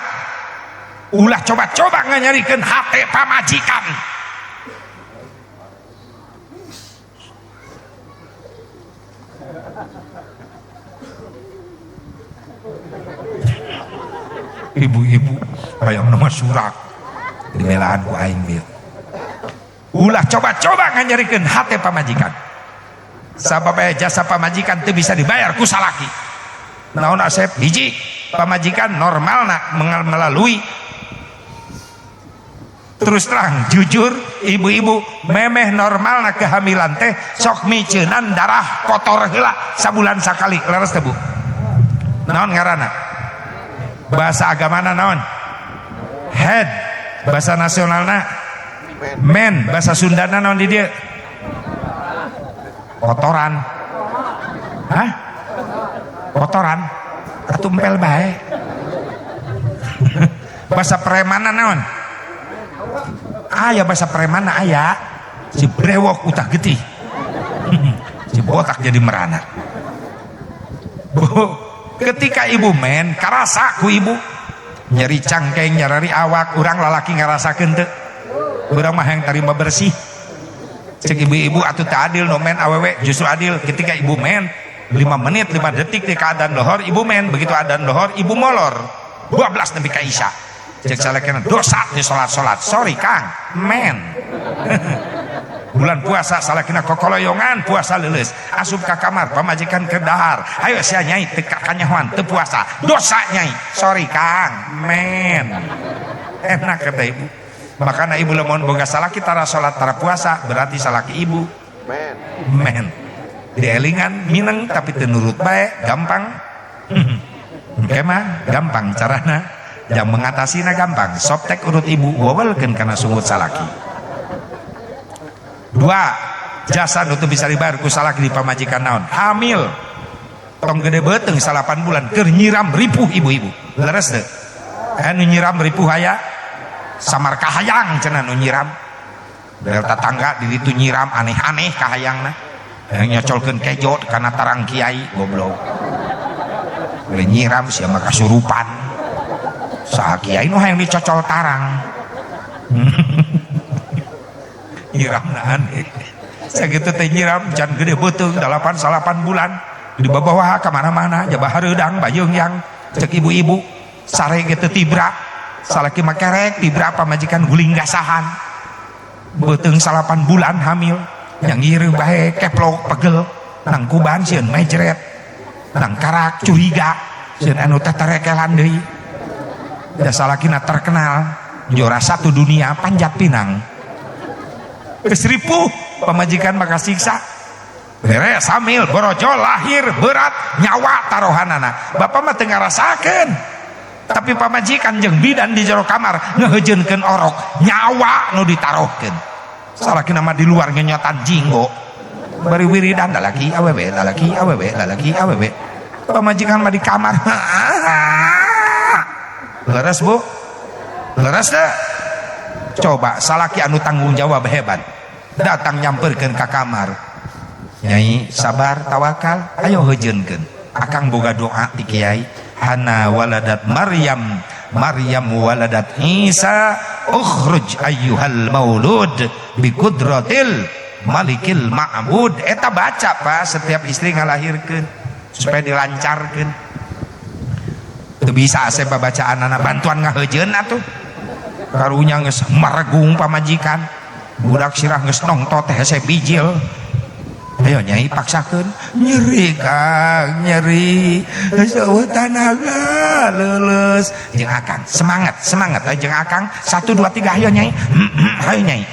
ulah coba-coba nganyarikeun hate pamajikan. Ibu-ibu hayang nama surak dimelaan ku aing bieu. Ulah coba-coba nganyarikeun hate pamajikan. Sabab jasa pamajikan teu bisa dibayar ku salaki. Naon asep hiji pamajikan normalna melalui. Terus terang jujur ibu-ibu memeh normalna kehamilan teh sok miceunan darah kotor heula sabulan sakali, leres teh Bu? Naon ngaranna? Bahasa agamana naon? Head. Bahasa nasionalna men. Bahasa Sundana naon di dieu? Kotoran. Hah? Kotoran atuh empel bae. Bahasa premana naon? Aya bahasa premana aya si brewok utah getih. Si botak jadi merana. Ketika ibu men karasa ku ibu nyeri cangkeng, nyari awak, urang lalaki ngarasakeun teu? Urang mah yang tarima bersih. Cek ibu-ibu atuh teu adil no men awewe, justru adil ketika ibu men 5 menit 5 detik di keadaan dohor ibu men, begitu adaan dohor ibu molor 12 nepi ka isya. Cek salekena dosa di salat-salat, sorry Kang men. Bulan puasa salakina kokoloyongan puasa leuleus asup ka kamar pamajikan keur dahar, ayo sia nyai teu kanyahoan teu puasa dosa nyai, sorry Kang men. Enak kata ibu. makanya ibu lamun boga salaki tara salat tara puasa berarti salaki ibu men dielingan mineng tapi teu nurut bae gampang. Oke mah gampang carana yang mengatasinya gampang soptek urut ibu wawalkeun kana sungut salaki. 2 jasa nu teu bisa dibayar ku salaki di pamajikan naon hamil tong gede beuteng 8 bulan keur nyiram ripuh ibu-ibu leres teu anu nyiram ripuh aya samar kahayang cenah nu nyiram dari tetangga di ditu nyiram aneh-aneh kahayangna yang nyocolkeun kejo kana tarang kiai goblok boleh nyiram sia mah kasurupan saha kiai nu hayang dicocol tarang nyiramna aneh sakitu teh nyiram can gede beuteung 8 bulan di bawah kemana-mana jabah hareudang bayeung yang cek ibu-ibu sare gitu tibra salaki makerek tibra pamajikan guling gasahan beuteung 8 bulan hamil yang ngireung bae keplok pegel nang kuban sieun mejret nang karak curiga sieun anu teh tarekelan deui da salakina terkenal juara 1 dunia panjat pinang geus ripuh pamajikan maka siksa beres hamil borojol lahir berat nyawa taruhanana bapak mah teu ngarasakeun tapi pamajikan jeung bidan di jero kamar ngeujeunkeun orok nyawa nu ditaruhkeun salakina mah di luar ngenyotan jinggo bari wiridan lalaki awewe lalaki awewe lalaki awewe pamajikan mah di kamar leres bu leres teh coba salaki anu tanggung jawab hebat datang nyamperkeun ka kamar Nyai sabar tawakal ayo heujeunkeun akang boga doa ti kiai hana waladat Maryam waladat Isa ukhruj ayyuhal maulud bi qudratil malikil ma'bud eta baca Pak setiap istri ngalahirkeun supaya dilancarkeun teu bisa ase babacaan anak bantuan ngaheujeun atuh karunya geus margung pamajikan budak sirah geus nongtot hese bijil ayo nyai paksakeun nyeri kang nyeri eueuh tanaga leuleus jeung akang semangat ayo jeung akang 1 2 3 ayo nyai ayo nyai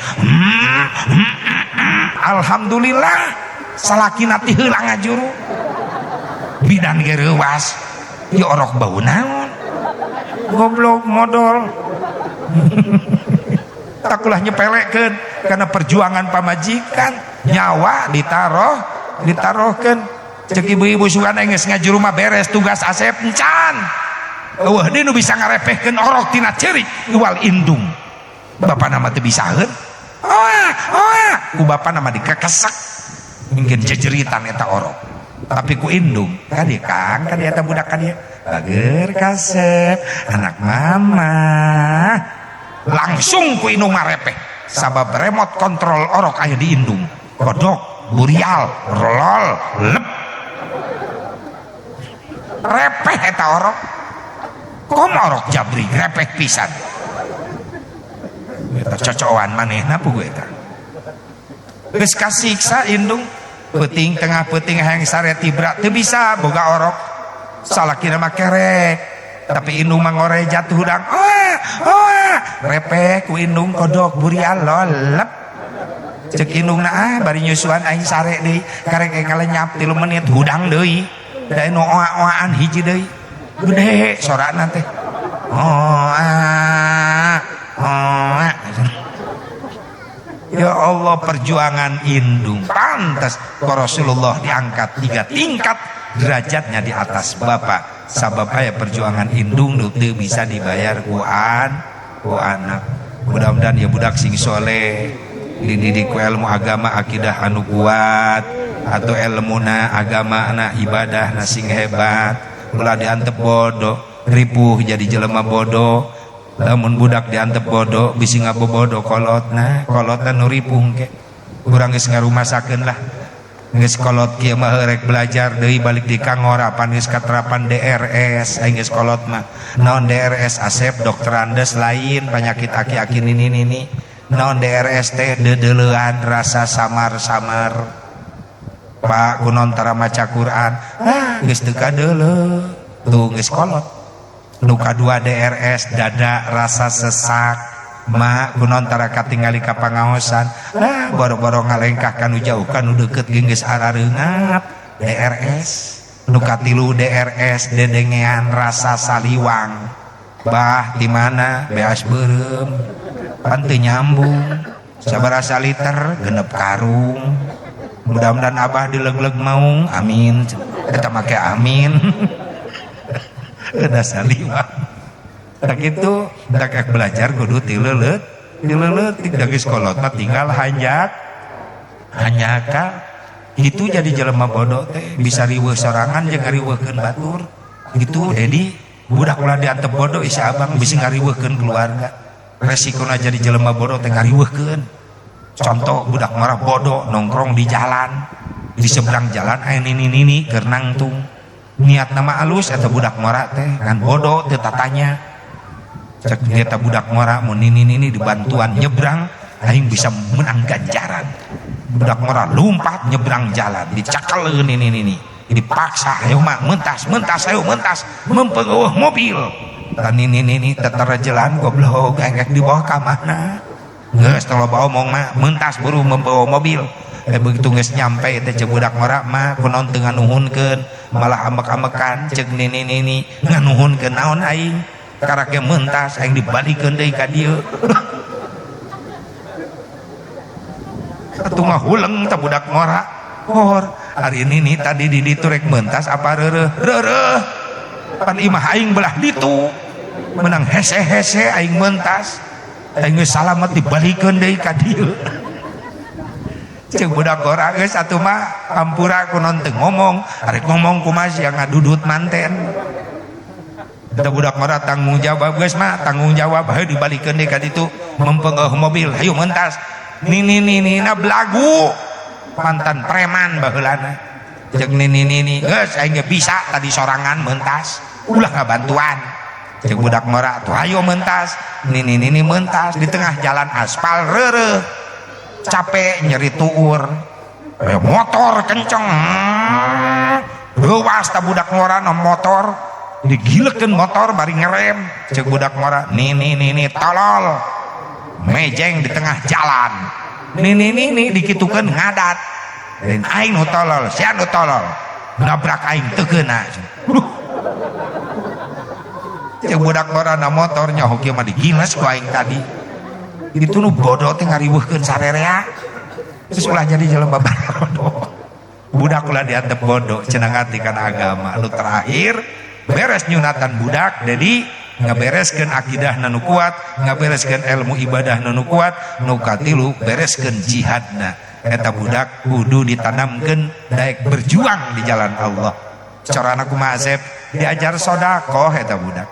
alhamdulillah salakina teh heula ngajuru bidan ge reuwas ieu orok bau naon goblok modal takulah nyepelekeun karena perjuangan pamajikan nyawa ditaruhkeun cek ibu-ibu sugan geus ngajuru mah beres tugas Asep encan eueuh deui nu bisa ngarepehkeun orok tina ceurik iwal indung bapa nama teu bisaeun ku bapa nama dikekesek mungkin jejeritan eta orok tapi ku indung kadieu kang kadieu eta budak kadieu bager kasep anak mama langsung ku indung marepeh sabab remote kontrol orok aya di indung kodok burial rolol lep repeh eta orok kom orok jabri repeh pisan eta cocokan manehna puguh eta geus kasiksa indung peuting tengah peuting hayang sare tibra teu bisa boga orok salakina mah kerek tapi indung mah ngore jatuh hudang repeh ku indung kodok burial lolep cek indungna bari nyusuan aing sare deui karek ngalenyap 3 menit hudang deui da nu oa-oaan hiji deui gede sorana teh ya Allah perjuangan indung pantas Rasulullah diangkat 3 tingkat derajatnya di atas bapak sabab aya perjuangan indung nu teu bisa dibayar ku anak mudah-mudahan ya budak sing soleh dididik ku ilmu agama akidah anu kuat atau ilmuna agama anak ibadah na sing hebat ulah diantep bodoh ripuh jadi jelema bodoh lamun budak diantep bodoh bisi ngabobodo kolotna nu ripuh ke urang geus ngarumasakeun lah geus kolot kieu mah rek belajar deui balik di kangorapan geus katerapan DRS aing geus kolot mah naon DRS Asep dokter Andes lain penyakit aki-aki nini naon DRS teh dedeleuan rasa samar-samar Pak kunon tara maca Quran geus teu kadeuleu tuh geus kolot nu kadua DRS dada rasa sesak mak kunon tara katingali ka pangaosan boro-boro ngalengkah kanu jauh kanu deket geus arareungap DRS nu katilu DRS dedengean rasa saliwang bah di mana beas beureum pan teu nyambung sabaraha liter 6 karung mudah-mudahan abah dileg-leg maung amin eta make amin ada saliwang tak itu dak belajar kudu tileuleut tidak geus kolot mah tinggal hanyaka itu jadi jelema bodoh teh bisa riweuh sorangan jeung ngariweuhkeun batur gitu. Jadi budak ulah diantep bodoh isi abang bisa ngariweuhkeun keluarga resikona jadi jelema bodoh teh ngariweuhkeun. Contoh budak marah bodoh nongkrong di jalan di seberang jalan aya nini keur nangtung niat nama alus eta budak marah teh ngan bodoh teu tatanya cek dia tak budak ngora mun nini dibantuan nyebrang aing bisa menang ganjaran. Budak ngora lompat nyebrang jalan dicakaleun nini dipaksa ayo mak mentas ayo mentas mempengaruh mobil dan nini tetara jalan goblok engek di bawah ka mana geus tolo bawa omong mak mentas buru membawa mobil begitu geus nyampe teh cek budak ngora mah kunaon teu nganuhunkeun malah ambek-ambekan cek nini nganuhunkeun naon aing karake mentas aing dibalikeun deui ka dieu atuh ngahuleng teh budak ngora hor hari ini tadi di ditu rek mentas apa reureuh pan imah aing belah ditu menang hese aing mentas aing geus salamet dibalikeun deui ka dieu cek budak ngora geus atuh mah ampura kunaon teu ngomong arek ngomong kumaha sia ngadudut manten. Ada budak marah tanggung jawab guys mah tanggung jawab hayu dibalikeun deui ka ditu mempengaruh mobil hayu mentas nini na belagu mantan preman baheulana cek nini geus aing ge bisa tadi sorangan mentas ulah ngabantuan cek budak marah tuh hayu mentas nini mentas di tengah jalan aspal reureuh capek nyeri tuur motor kenceng ruas ta budak ngorana motor digilekeun motor bari ngerem cek budak ngora nini tolol mejeng di tengah jalan nini dikitukeun ngadat dan aing nu tolol sia nu tolol nabrak aing teu keuna cek budak ngora na motor nyaho kieu mah digiles ku aing tadi itu nu bodoh teh ngariweuhkeun sarerea terus ulah jadi jelema bodoh budak ulah diantep bodoh cenah ngati kana agama nu terakhir beres nyunatan budak jadi ngabereskeun akidah nu kuat ngabereskeun ilmu ibadah nu kuat nu katilu bereskeun jihadna eta budak kudu ditanamkeun daek berjuang di jalan Allah carana kumaha Asep diajar sedekah eta budak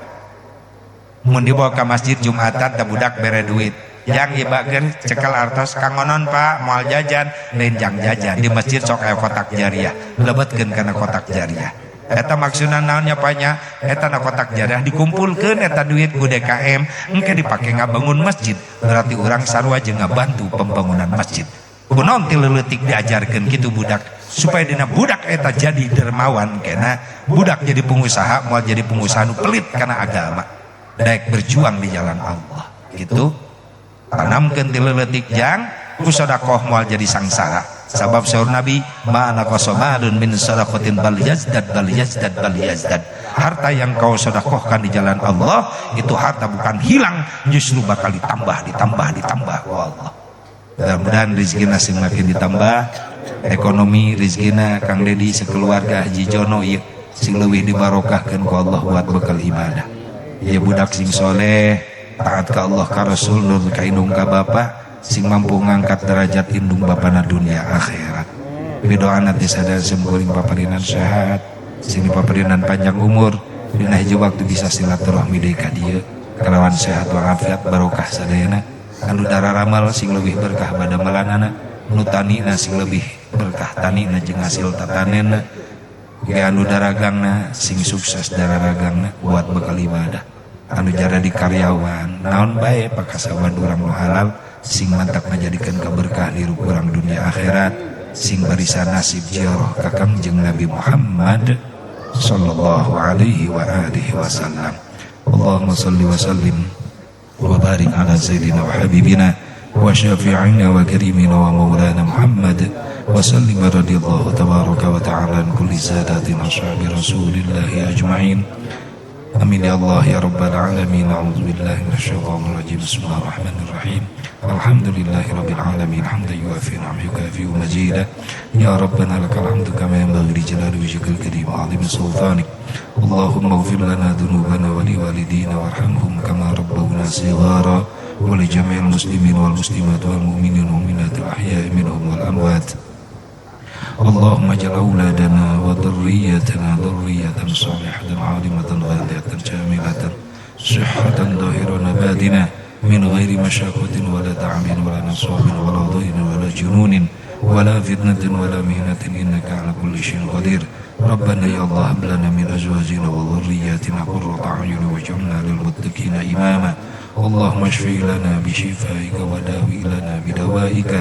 mun dibawa ka masjid Jumatan eta budak bere duit yang ibageun cekel artos kangonon Pak moal jajan lain jang jajan di masjid sok aya kotak jariah lebetkeun kana kotak jariah eta maksudna naon nya panya eta na kotak jariah dikumpulkeun eta duit ku DKM engke dipake ngabangun masjid berarti urang sarua jeung ngabantu pembangunan masjid kunaon ti leutik diajarkeun kitu budak supaya dina budak eta jadi dermawan kena budak jadi pengusaha moal jadi pengusaha nu pelit kana agama daek berjuang di jalan Allah gitu tanamkeun ti leutik jang ku sedekah moal jadi sangsara sabab saur Nabi ma'ana qasamadun min sadaqatin bal yazdad harta yang kau sedekahkan di jalan Allah itu harta bukan hilang justru bakal ditambah ku Allah. Mudah-mudahan rezekina sing makin ditambah ekonomi rezekina Kang Dedi sekeluarga Haji Jono ieu sing leuwih dibarokahkeun ku Allah buat bekal ibadah ya budak sing soleh taat ka Allah ka Rasul nurut ka indung ka bapa sing mampu ngangkat derajat indung bapana dunia akhirat bidoana tisadar semburing paparinan sehat sing paparinan panjang umur dina hiji waktu bisa silaturahmi deui ka dieu kalawan sehat walafiat barokah sadayana anu dara ramal sing leuwih berkah badamelanana nu tanina sing leuwih berkah tanina jeung hasil tatanena ge anu daragangna sing sukses dararagangna buat bekal ibadah anu jara di karyawan naon bae pakasawan urang nu halal sing mantap menjadikan keberkah di urang dunia akhirat sing barisan nasib jiroh ka Kangjeng Nabi Muhammad sallallahu alaihi wa alihi wasallam. Allahumma shalli wa sallim وبارك على سيدنا وحبيبنا وشافعنا وكريمنا ومولانا محمد وسلم رضي الله تبارك وتعالى عن كل سادات أصحاب رسول الله أجمعين آمين يا الله يا رب العالمين. أعوذ بالله من الشيطان الرجيم. بسم الله الرحمن الرحيم. الحمد لله رب العالمين حمدا يوافي نعمه يكافئ مزيدا. يا ربنا لك الحمد كما ينبغي لجلال وجهك الكريم وعظيم سلطانك. اللهم اغفر لنا ذنوبنا ولوالدينا وارحمهم كما ربونا صغارا ولجميع المسلمين والمسلمات والمؤمنين والمؤمنات الأحياء منهم والأموات. اللهم اجعل أولادنا وذريتنا ذرية صالحة عالمة غالية جامعة صحة ظاهرة بادنة من غير مشاقة ولا تعب ولا نصاب ولا ضير ولا جنون ولا فتنة ولا مهنة إنك على كل شيء قدير. ربنا يا الله هب لنا من أزواجنا وذرياتنا قرة أعين واجعلنا للمتقين إماما. اللهم اشف لنا بشفائك وداوي لنا بدوائك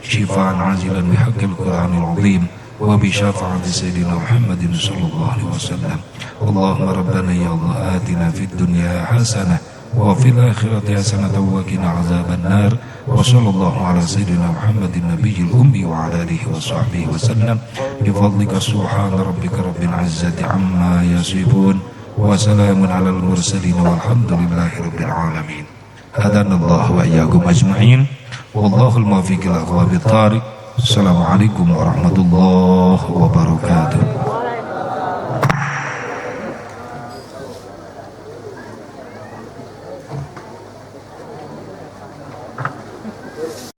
شفاء عاجلا بحق القرآن العظيم وبشفاعة سيدنا محمد صلى الله عليه وسلم. اللهم ربنا يا الله آتنا في الدنيا حسنة وفي الآخرة حسنة وقنا عذاب النار. وصلى الله على سيدنا محمد النبي الأمي وعلى آله وصحبه وسلم بفضلك سبحان ربك رب العزة عما يصفون وسلام على المرسلين والحمد لله رب العالمين. هدانا الله وإياكم أجمعين والله الموفق للأقوام الطارق. السلام عليكم ورحمة الله وبركاته.